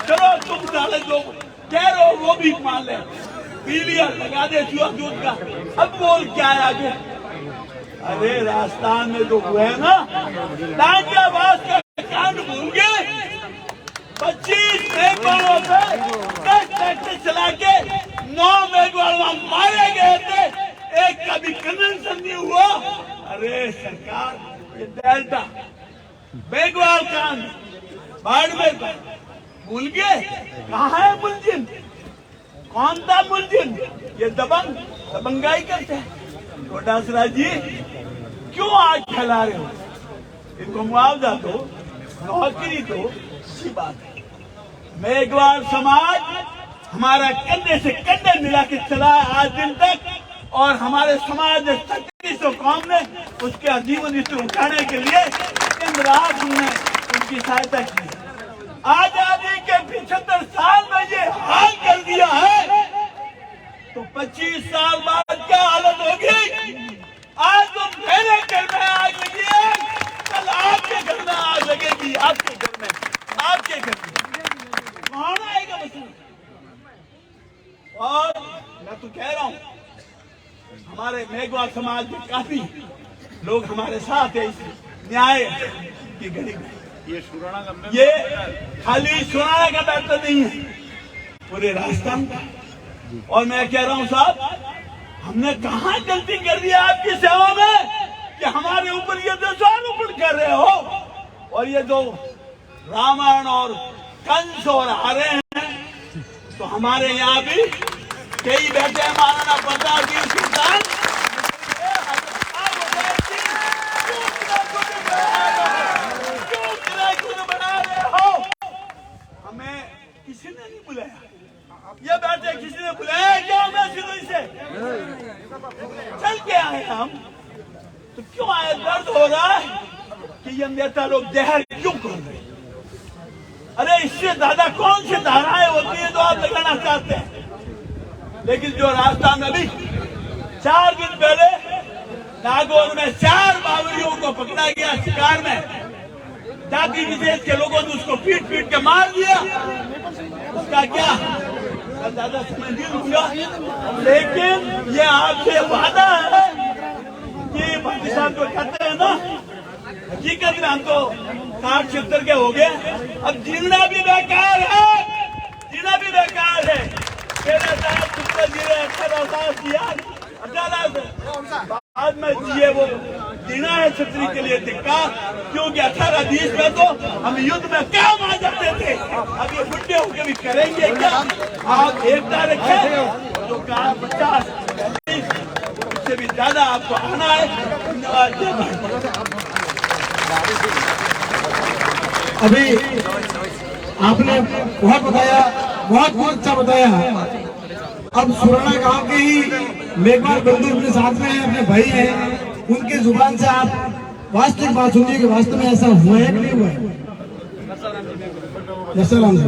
चलो तुम साले जो कह रहे हो वो भी मान ले, पीलिया लगा दे छुआछूत का। अब बोल क्या है आगे? अरे राजस्थान में जो हुआ है ना, टांगियाबाज का कांड भूल गए। 25 मेघवालों से 10 ट्रैक्टर चला के 9 मेघवाल मारे गए थे। एक का भी कन्वेंशन नहीं हुआ। अरे सरकार, ये डेल्टा मेघवाल कांड बाड़मेर भूल गए। कहाँ है मुलजिम? कौन था मुलजिम? ये दबंगाई करते हैं। कोटासरा जी क्यों आग फैला रहे हो? इनको मुआवजा दो, नौकरी दो, अच्छी बात है। मेघवाल समाज हमारा कंधे से कंधे मिला के चला आज दिन तक और हमारे समाज ने 36 तो कौम ने उसके जीवन स्तर उठाने के लिए दिन रात उन्होंने उनकी सहायता की। आजादी के 75 साल में ये हाल कर दिया है, तो 25 साल बाद क्या हालत होगी? आज तो मेरे घर में आग लगी है, कल आपके घर में आग लगेगी, आपके घर में, आपके घर में कौन आएगा वसूल? और मैं तो कह रहा हूं, हमारे मेघवाल समाज में काफी लोग हमारे साथ है इस न्याय की घड़ी में। ये खाली सुराना का मैटर नहीं है, पूरे राजस्थान का। और मैं कह रहा हूं साहब, हमने कहां गलती कर दी है आपकी सेवा में कि हमारे ऊपर ये दोषारोपण कर रहे हो? और ये जो रावण और कंस और हारे हैं, तो हमारे यहाँ भी कई बैठे हैं, महाराणा प्रताप की सुल्तान, बना रहे हो। हमें किसी ने नहीं बुलाया, ये बैठे किसी ने बुलाया क्या हमें सिद्धू से? चल के आए हम, तो क्यों आए? दर्द हो रहा है कि ये नेता लोग जहर क्यों कर रहे हैं? अरे इससे ज्यादा कौन सी धाराएं होती है जो आप लगाना चाहते हैं? लेकिन जो राजस्थान में भी 4 दिन पहले नागौर में 4 बावरियों को पकड़ा गया शिकार में, जाति विशेष के लोगों ने उसको पीट पीट के मार दिया, उसका क्या? मैं ज्यादा समय नहीं लूंगा, लेकिन ये आपसे वादा है कि भाई साहब जो कहते हैं ना, हकीकत में हम तो 60-70 के हो गए, अब जीना भी बेकार है, जीना भी बेकार है। 13,000 सुपर जीरे 18,000 दिया, 18,000 बाद में जिए, वो जीना है छतरी के लिए टिक्का, क्योंकि 18-20 में तो हम युद्ध में काम आ जाते थे, अब ये बुढ़े होकर भी करेंगे क्या? आप एकता रखें, जो काम 50-30 उससे भी ज्यादा आपको आना है। अभी आपने बहुत बताया, बहुत अच्छा बताया। अब सुराना गांव के ही मेघवाल बंधु अपने साथ में हैं, अपने भाई हैं, उनके जुबान से आप वास्तविक बात सुनिए कि वास्तव में ऐसा हुआ है कि नहीं हुआ है। जसराम जी,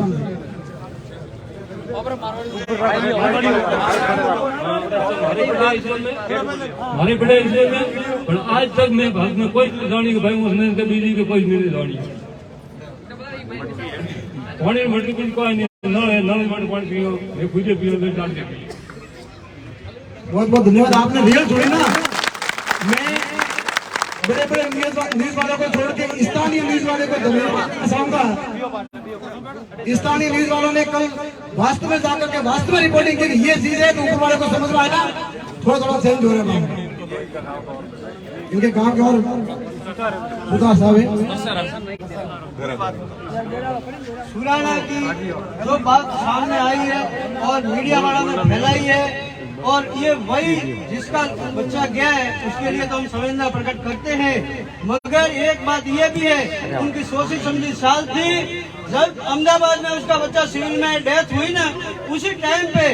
हमारे बड़े इसलिए में, पर आज तक मैं भारत में कोई जानी के भाई उसने बिजली के कोई नहीं जानी, पानी मटकी कुछ कोई नहीं, नल मट पानी पियो, ये खुद पियो, फिर डाल के। बहुत बहुत धन्यवाद, आपने रियल छोड़ी ना। मैं बड़े बड़े न्यूज वालों को छोड़ के स्थानीय न्यूज वाले को धन्यवाद चाहूंगा। स्थानीय न्यूज वालों ने कल वास्तव में जाकर के वास्तव में रिपोर्टिंग की, ये चीज है तो ऊपर वाले को समझ में आएगा। थोड़ा थोड़ा चेंज हो रहा है, इनके गांव के और सुधार साहब है। सुराना की जो बात सामने आई है और मीडिया वालों ने फैलाई है, और ये वही जिसका बच्चा गया है उसके लिए तो हम संवेदना प्रकट करते हैं। मगर एक बात ये भी है, उनकी सोची समझी साल थी, जब अहमदाबाद में उसका बच्चा सिविल में डेथ हुई ना, उसी टाइम पे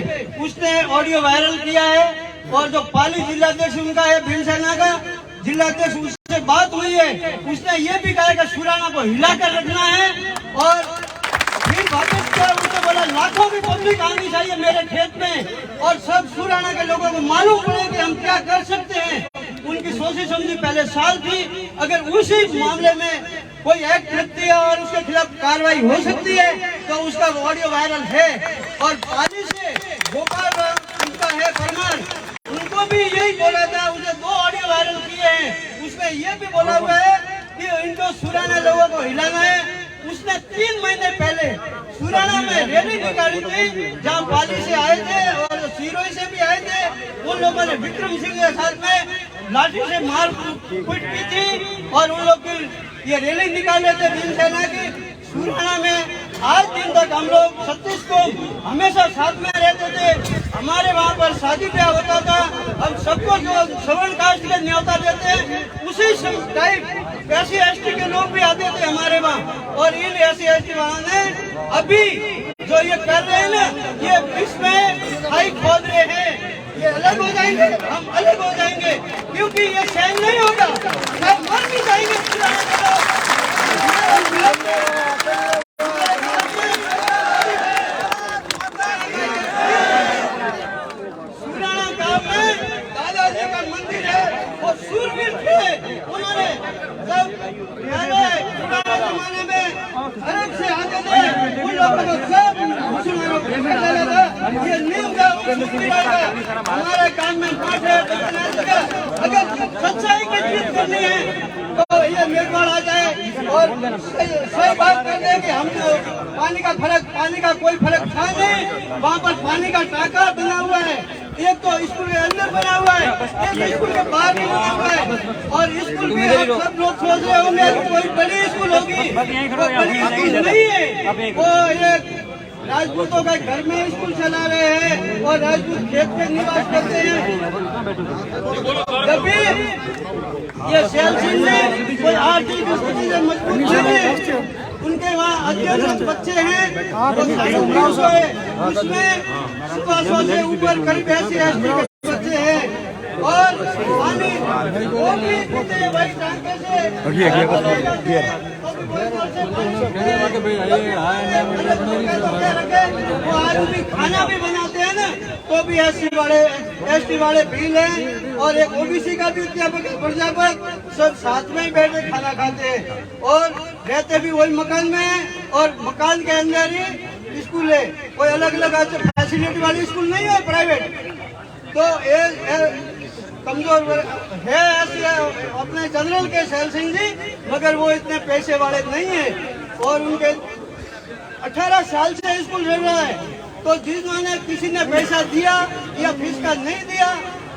उसने ऑडियो वायरल किया है। और जो पाली जिलाध्यक्ष उनका है, भीमसेना का जिलाध्यक्ष, उससे बात हुई है, उसने ये भी कहा कि सुराना को हिला कर रखना है। और फिर वापस क्या उसने बोला, लाखों की पब्लिक आनी चाहिए मेरे खेत में, और सब सुराना के लोगों को मालूम पड़े कि हम क्या कर सकते हैं। उनकी सोची समझी पहले साल थी, अगर उसी मामले में कोई एक्ट लगती है और उसके खिलाफ कार्रवाई हो सकती है तो उसका ऑडियो वायरल है। और पाली से गोपाल उनका है परमार, उनको भी यही बोला था, उसे 2 ऑडियो वायरल किए हैं, उसमें यह भी बोला हुआ है कि इनको सुराना लोगों को हिलाना है। उसने 3 महीने पहले सुराना में रैली निकाली थी, जहां पाली से आए थे और सिरोही से भी आए थे। उन लोगों ने विक्रम सिंह के साथ में लाठी से मार पीट की थी और उन लोग की ये रैली निकाले थे भीमसेना की सुराना में। आज दिन तक हम लोग 36 को हमेशा साथ में रहते थे, हमारे वहाँ पर शादी ब्याह होता था, हम सबको जो सवर्ण कास्ट के न्योता देते हैं, उसी टाइप SC/ST के लोग भी आते थे हमारे वहाँ। और इन SC/ST वहाँ ने अभी जो ये कर रहे हैं ना, ये इसमें खाई खोद रहे हैं, ये अलग हो जाएंगे, हम अलग हो जाएंगे, क्योंकि ये सहन नहीं होगा। सब मर भी जाएंगे। सुराना गांव में दादाजी का मंदिर है, वो सूरवीर थे। उन्होंने जब पहले पुराने जमाने में अरब से आते थे, उन लोगों को सब मुसलमानों को पकड़ लेना था। ये नींव का हमारे काम में पाठ है। अगर सच्चाई की जीत करनी है तो ये मेघवाड़ आ जाए और सही बात कर दे कि हम पानी का कोई फर्क था नहीं। वहाँ पर पानी का टाका बना हुआ है, एक तो स्कूल के अंदर बना हुआ है, एक स्कूल के बाहर भी बना हुआ है। और स्कूल भी हम सब लोग सोच रहे होंगे कोई बड़ी स्कूल होगी, वो बड़ी स्कूल नहीं है। वो एक राजपूतों के घर में स्कूल चला रहे हैं और राजपूत खेत में निवास करते हैं। जब भी ये सैल सिंह ने कोई आर्थिक स्थिति से मजबूत नहीं है, उनके वहाँ अध्यक्ष बच्चे हैं, उसमें 100 से ऊपर करीब ऐसे एसटी के बच्चे हैं। और पानी वो भी पीते हैं भाई टांके से। वो आज भी खाना भी बनाते हैं ना, तो भी एसटी वाले पी लें। और एक ओबीसी का भी अध्यापक सब साथ में ही बैठ के खाना खाते हैं और रहते भी वही मकान में है। और मकान के अंदर ही स्कूल है, कोई अलग अलग फैसिलिटी वाली स्कूल नहीं है प्राइवेट। तो ये कमजोर है ऐसे अपने जनरल के सैल सिंह जी, मगर वो इतने पैसे वाले नहीं है। और उनके 18 साल से स्कूल चल रहा है, तो जिन्होंने किसी ने पैसा दिया या फीस का नहीं दिया,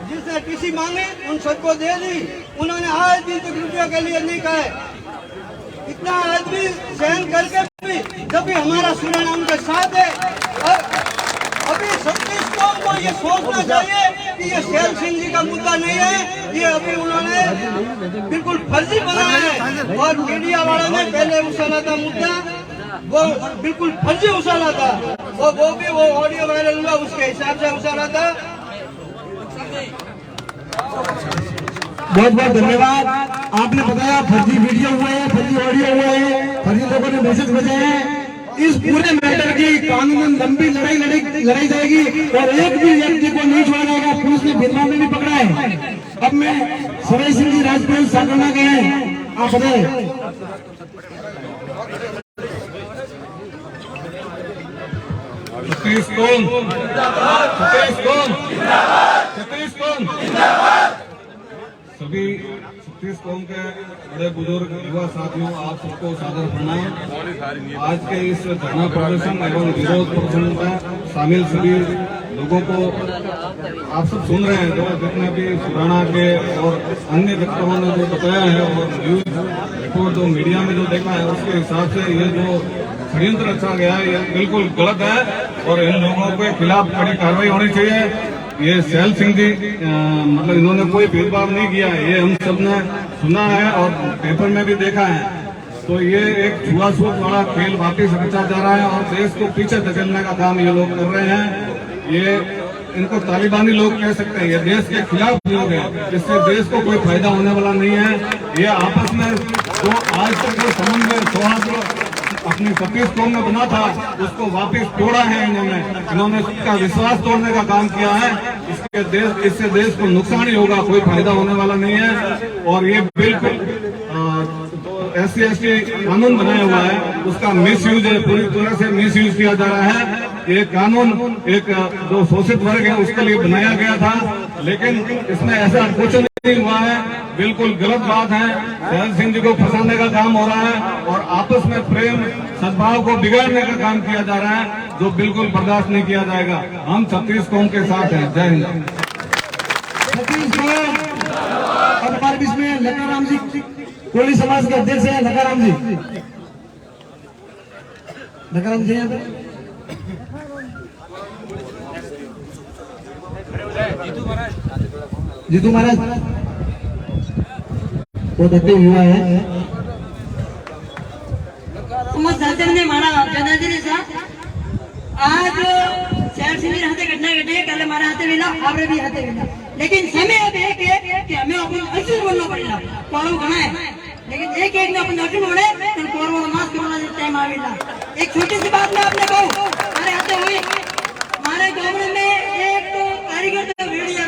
जिसने टीसी मांगे उन सबको दे दी। उन्होंने आज दिन तक रुपया के लिए नहीं कहा है। इतना आदमी सहन करके भी जब भी हमारा सुराना उनके साथ है। और अभी 36 कौम को ये सोचना चाहिए कि ये सैल सिंह जी का मुद्दा नहीं है, ये अभी उन्होंने बिल्कुल फर्जी बनाया है। और मीडिया वालों ने पहले उछाला था मुद्दा, वो बिल्कुल फर्जी उछाला था। वो भी वो ऑडियो वायरल हुआ उसके हिसाब से उछाला था। बहुत बहुत धन्यवाद। आपने बताया फर्जी वीडियो हुए हैं, फर्जी ऑडियो हुए हैं, फर्जी लोगों ने मैसेज भेजे हैं। इस पूरे मैटर की कानूनन लंबी लड़ाई जाएगी और एक भी व्यक्ति को नहीं छोड़ा जाएगा। पुलिस ने भेदभाव में भी पकड़ा है। अब मैं सवाई सिंह जी राजपूत साकरना गए हैं, आप बताए। सभी 36 कौम के बड़े बुजुर्ग युवा साथियों, आप सबको सादर प्रणाम। आज के इस धरना प्रदर्शन एवं विरोध प्रदर्शन में शामिल सभी लोगों को आप सब सुन रहे हैं। जो जितने भी सुराना के और अन्य वक्ताओं ने जो बताया है और न्यूज रिपोर्ट जो मीडिया में जो देखा है, उसके हिसाब से ये जो षड्यंत्र रचा गया है ये बिल्कुल गलत है और इन लोगों के खिलाफ कड़ी कार्रवाई होनी चाहिए। ये सैल सिंह जी मतलब इन्होंने कोई भेदभाव नहीं किया है, ये हम सब ने सुना है और पेपर में भी देखा है। तो ये एक छुआछूत वाला खेल वापिस रचा जा रहा है और देश को पीछे धकेलने का काम ये लोग कर रहे हैं। ये इनको तालिबानी लोग कह सकते हैं, ये देश के खिलाफ लोग हैं, इससे देश को कोई फायदा होने वाला नहीं है। ये आपस में तो आज तक जो समन्वय सौहार्द अपनी 36 कौम में बना था उसको वापस तोड़ा है। इन्होंने सबका विश्वास तोड़ने का काम किया है। इससे देश को नुकसान ही होगा, कोई फायदा होने वाला नहीं है। और ये बिल्कुल SC/ST कानून बनाया हुआ है, उसका मिसयूज है, पूरी तरह से मिसयूज किया जा रहा है। ये कानून एक जो शोषित वर्ग है उसके लिए बनाया गया था, लेकिन इसमें ऐसा कुछ नहीं हुआ है। बिल्कुल गलत बात है। सैल सिंह जी को फंसाने का काम हो रहा है और आपस में प्रेम सद्भाव को बिगाड़ने का काम किया जा रहा है, जो बिल्कुल बर्दाश्त नहीं किया जाएगा। हम 36 कौम के साथ हैं। जय हिंद। 36 कौम। और हमारे बीच में लकाराम जी कोली समाज के अध्यक्ष हैं। लकाराम जी, लकाराम जी यहाँ पे जीतू महाराज बहुत एक्टिव युवा है। ने मारा जनता आज सैल सिंह हाथे घटना घटी है, कल हमारे हाथे मिला आपने भी आते हैं, लेकिन समय अब एक है कि हमें अपन अर्जुन बनना पड़ेगा। कौरव घना है, लेकिन एक एक में अपन अर्जुन बने तो कौरव का नाश करना टाइम आवेगा। एक छोटी सी बात मैं आपने कहूँ, हमारे आते हुए हमारे गाँव में एक कारीगर थे भेड़िया,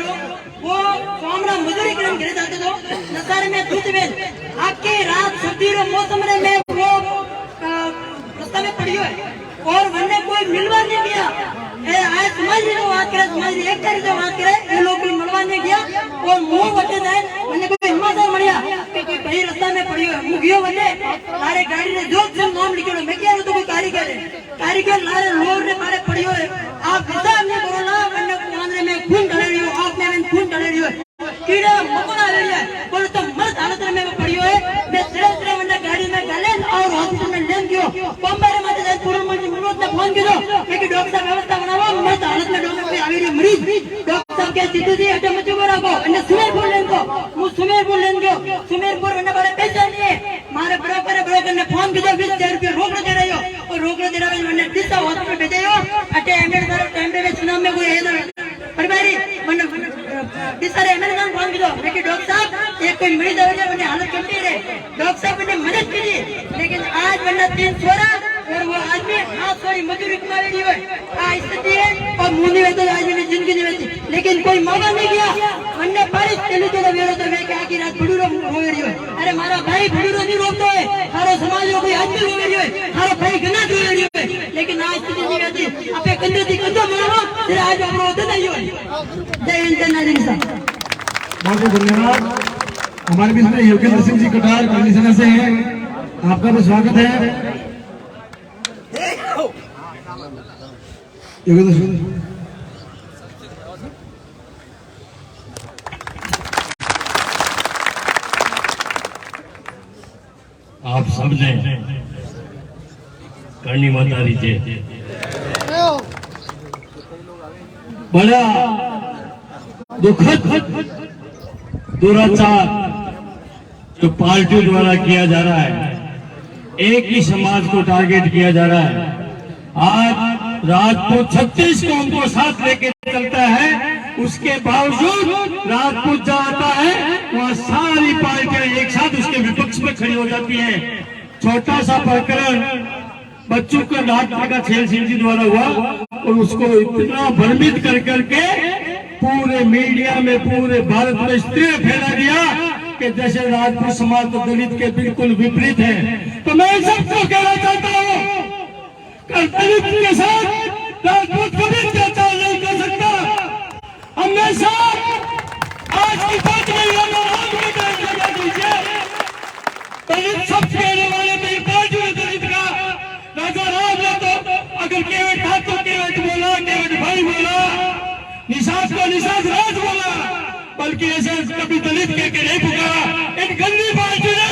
वो कामरा मजदूरी करने घर जाते थे, नसारे में दूध बेच आपकी रात सर्दी रो मौसम में वो रास्ता में पड़ी है और वन्ने कोई मिलवा नहीं किया। आज समाज की बात करे, समाज की एक तारीख से बात करे, ये लोग भी मिलवा नहीं किया और मुंह बचे जाए वन्ने कोई हिम्मत बढ़िया कि कोई कहीं रास्ता में पड़ी है मुगियो वन्ने लारे गाड़ी ने जो से नाम लिखो मैं क्या तो कोई कारीगर लारे लोग ने मारे पड़ी है। आप हिसाब नहीं करो ना, वन्ने कुआंदरे में खून डाल रही हो, आप में खून डाल रही हो, कीड़ा मकोड़ा ले लिया बोले तो मर्द हालत में पड़ी है। मैं तेरे वन्ने गाड़ी में डाले और हॉस्पिटल में ले गयो, बम्बई में मत जाए पूर्ण मंजिल मुझे ने फोन किया कि डॉक्टर साहब व्यवस्था बनाओ, मर्द हालत में डॉक्टर पे आवे मरीज डॉक्टर साहब के सीधे सी अटे मत बना को अन्य सुमेरपुर लेन को मु सुमेरपुर लेन गयो, सुमेरपुर वन्ने बारे पैसा नहीं है, मारे ब्रोकर ने फोन किया 20,000 रुपया रोक दे रही हो और रोक दे रहा है वन्ने दिशा हॉस्पिटल भेजे हो अटे एमएल सर टाइम पे चुनाव में कोई है परिवारी वन्ने दिसारे एमएल का फोन किया लेकिन डॉक्टर साहब एक कोई मरीज आवे वन्ने हालत गंभीर है, डॉक्टर साहब ने मदद की लेकिन आज वन्ना 3 छोरा और वो आदमी हाथ थोड़ी मजदूरी कमा रही है, स्थिति है और मुंह नहीं वेतो आज भी जिंदगी नहीं वेती, लेकिन कोई मौका नहीं दिया वन्ने बारिश चली तो वेरो तो वे क्या की रात बुडूरो हो रही है। अरे मारा भाई बुडूरो नहीं रोकतो है, हारो समाज को कोई आदमी हो रही है, हारो भाई गना हो रही है, लेकिन आज स्थिति नहीं वेती आपे कंधे दी कंधो मारो फिर आज हमरो होता नहीं है। जय हिंद जय नारी। बहुत बहुत धन्यवाद। हमारे बीच में योगेंद्र सिंह जी कटार कंडीशनर से हैं, आपका भी स्वागत है। योगेंद्र सिंह आप सबने करनी माता रीते बड़ा दुखद दुराचार जो पार्टियों द्वारा किया जा रहा है, एक ही समाज को टारगेट किया जा रहा है। आज राजपूत 36 कौम को साथ लेके चलता है, उसके बावजूद राजपूत जाता है वहाँ सारी पार्टियां एक साथ उसके विपक्ष में खड़ी हो जाती हैं। छोटा सा प्रकरण बच्चों का नाटक का छेल सिंह जी द्वारा हुआ और उसको इतना भ्रमित कर करके पूरे मीडिया में पूरे भारत में स्त्री फैला दिया कि जैसे राजपूत समाज तो दलित के बिल्कुल विपरीत है। तो मैं सबको कहना चाहता हूँ कि दलित के साथ राजपूत कभी अत्याचार नहीं कर सकता। हमेशा आज की बात में लगा दीजिए, दलित सब कहने वाले मेरी पार्टी में दलित का राजा राम ने तो अगर केवट था तो केवट बोला, केवट भाई बोला, निषाद को निषाद राज बोला, बल्कि ऐसे कभी दलित के नहीं पुकारा। इन गंदी पार्टी ने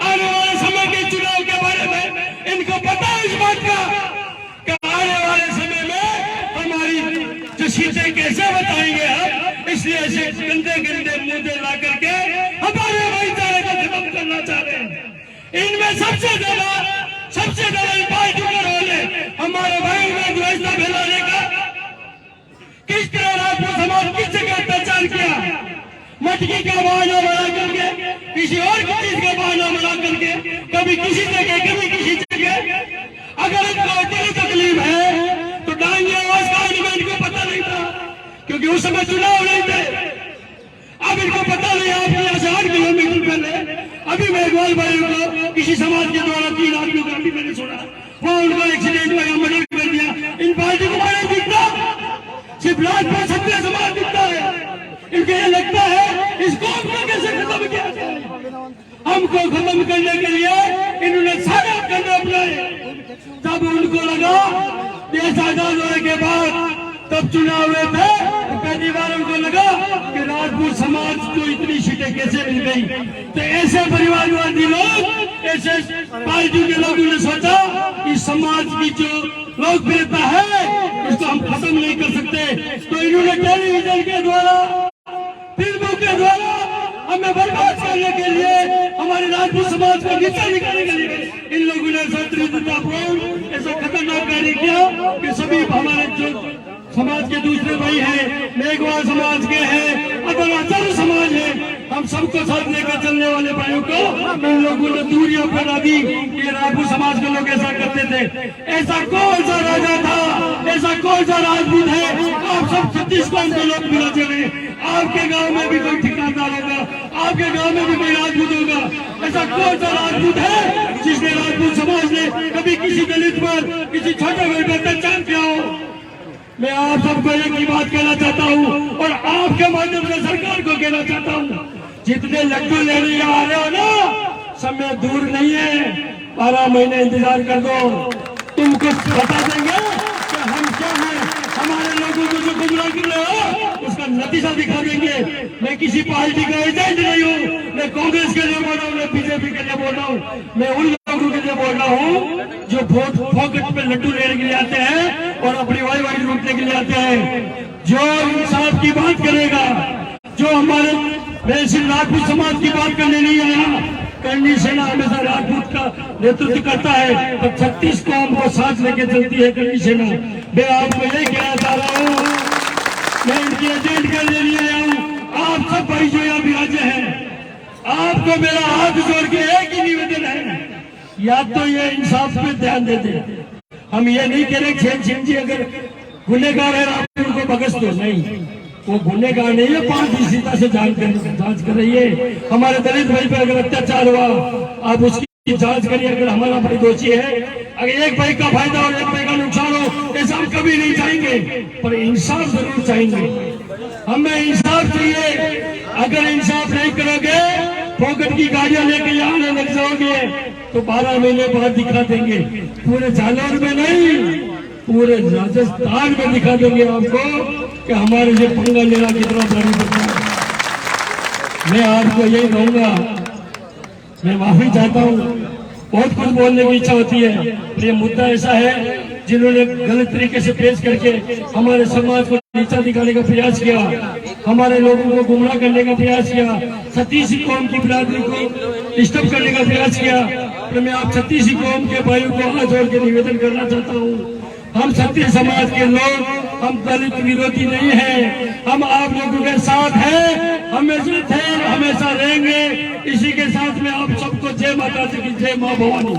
आने वाले समय के चुनाव के बारे में इनको पता है इस बात का कि आने वाले समय में हमारी जो सीटें कैसे बताएंगे हम, इसलिए ऐसे गंदे गंदे मुद्दे ला करके हमारे भाईचारे को खत्म करना चाह रहे हैं। इनमें सबसे ज्यादा पार्टी का रोल है हमारे भाई में द्वेषता फैलाने का। किस तरह राजपूत समाज किस जगह अत्याचार किया, मटकी का बहाना बना करके, किसी और चीज का बहाना बना करके, कभी किसी जगह कभी किसी जगह। अगर इनको इतनी तकलीफ है तो डांगी आवाज का आर्गुमेंट इनको पता नहीं था, क्योंकि उस समय चुनाव नहीं थे। अब इनको पता नहीं, आपके यहाँ से 8 किलोमीटर पहले अभी मेघवाल भाई को किसी समाज के द्वारा 3 आदमियों का अभी मैंने सुना, वो उनको एक्सीडेंट में मर्डर कर दिया। इन पार्टी को मैंने दिखता, सिर्फ राजपूत क्षत्रिय समाज दिखता है। इनको ये लगता है इस कौम को कैसे खत्म किया जाए। हमको खत्म करने के लिए इन्होंने सारे उपकरण अपनाए। जब उनको लगा देश आजाद होने के बाद तब चुनाव हुए थे, पहली बार उनको लगा कि राजपूत समाज को इतनी सीटें कैसे मिल गई। तो ऐसे परिवारवादी लोग, ऐसे पार्टी के लोगों ने सोचा कि समाज की जो लोकप्रियता है इसको हम खत्म नहीं कर सकते। तो इन्होंने टेलीविजन के द्वारा, फिल्मों के द्वारा हमें बर्बाद करने के लिए, हमारे राजपूत समाज को नीचे निकालने के लिए इन लोगों ने ऐसा खतरनाक कार्य किया कि सभी हमारे जो समाज के दूसरे भाई हैं, मेघवाल समाज के हैं, अदर समाज है, हम सबको साथ लेकर चलने वाले भाइयों को इन लोगों ने दूरियां फैला दी। ये राजपूत समाज के लोग ऐसा करते थे। ऐसा कौन सा राजा था, ऐसा कौन सा राजपूत है? आप सब 36 कौम के लोग मिला चले। आपके गांव में भी कोई ठिकादार होगा, आपके गांव में भी कोई राजपूत होगा। ऐसा कौन सा राजपूत है जिसने राजपूत समाज ने कभी किसी दलित पर, किसी छोटे भाई पर अत्याचार किया हो? मैं आप सबको एक ही बात कहना चाहता हूँ और आपके माध्यम से सरकार को कहना चाहता हूँ, जितने लड्डू लेने आ रहे हो ना, समय दूर नहीं है, 12 महीने इंतजार कर दो, तुमको बता देंगे कि हम क्या हैं। हमारे लोगों को जो गुमराह कर रहे हो उसका नतीजा दिखा देंगे। मैं किसी पार्टी का एजेंट नहीं हूँ, मैं कांग्रेस के लिए बोल रहा हूँ, मैं बीजेपी के लिए बोल रहा हूँ, मैं उन लोगों के लिए बोल रहा हूँ जो वोट पॉकेट में लड्डू लेने के लिए आते हैं और अपनी वाई लूटने के लिए आते हैं। जो इंसाफ की बात करेगा, जो हमारे राजपूत समाज की बात करने नहीं आया, करनी सेना हमेशा राजपूत का नेतृत्व करता है, तो 36 कौम को साथ लेके चलती है करनी सेना। मैं आपको यही कहना चाह रहा हूँ, मैं इनके एजेंट के लिए नहीं आया हूँ। आप सब भाई जो यहाँ विराजे हैं, आपको मेरा हाथ जोड़ के एक ही निवेदन है, या तो ये इंसाफ पे ध्यान दे दे। हम ये नहीं कह रहे छेन जी अगर गुनेगार है आप उनको बगस दो, नहीं, वो गुनेगार नहीं है, 5 दिशा से जांच कर रही है। हमारे दलित भाई पर अगर अत्याचार हुआ, आप उसकी जांच करिए। अगर हमारा भाई दोषी है, अगर एक भाई का फायदा और एक भाई का नुकसान हो, ऐसा हम कभी नहीं चाहेंगे, पर इंसाफ जरूर चाहेंगे। हमें इंसाफ चाहिए। अगर इंसाफ नहीं करोगे, पॉकेट की गाड़ियां लेके यहाँ लग जाओगे, तो 12 महीने बाद दिखा देंगे। पूरे जालौर में नहीं, पूरे राजस्थान में दिखा देंगे आपको कि हमारे से पंगा लेना कितना भारी पड़ता है। मैं आपको यही कहूंगा, मैं माफी चाहता हूँ, बहुत कुछ बोलने की इच्छा होती है, ये मुद्दा ऐसा है जिन्होंने गलत तरीके से पेश करके हमारे समाज को नीचा दिखाने का प्रयास किया, हमारे लोगों को गुमराह करने का प्रयास किया, 36 कौम की बिरादरी को डिस्टर्ब करने का प्रयास किया। तो मैं आप 36 कौम के भाइयों को हाथ जोड़ के निवेदन करना चाहता हूँ, हम क्षत्रिय समाज के लोग, हम दलित विरोधी नहीं है, हम आप लोगों के साथ हैं, हमेशा थे, हमेशा रहेंगे। इसी के साथ में आप सबको जय माता दी की, जय माँ भवानी।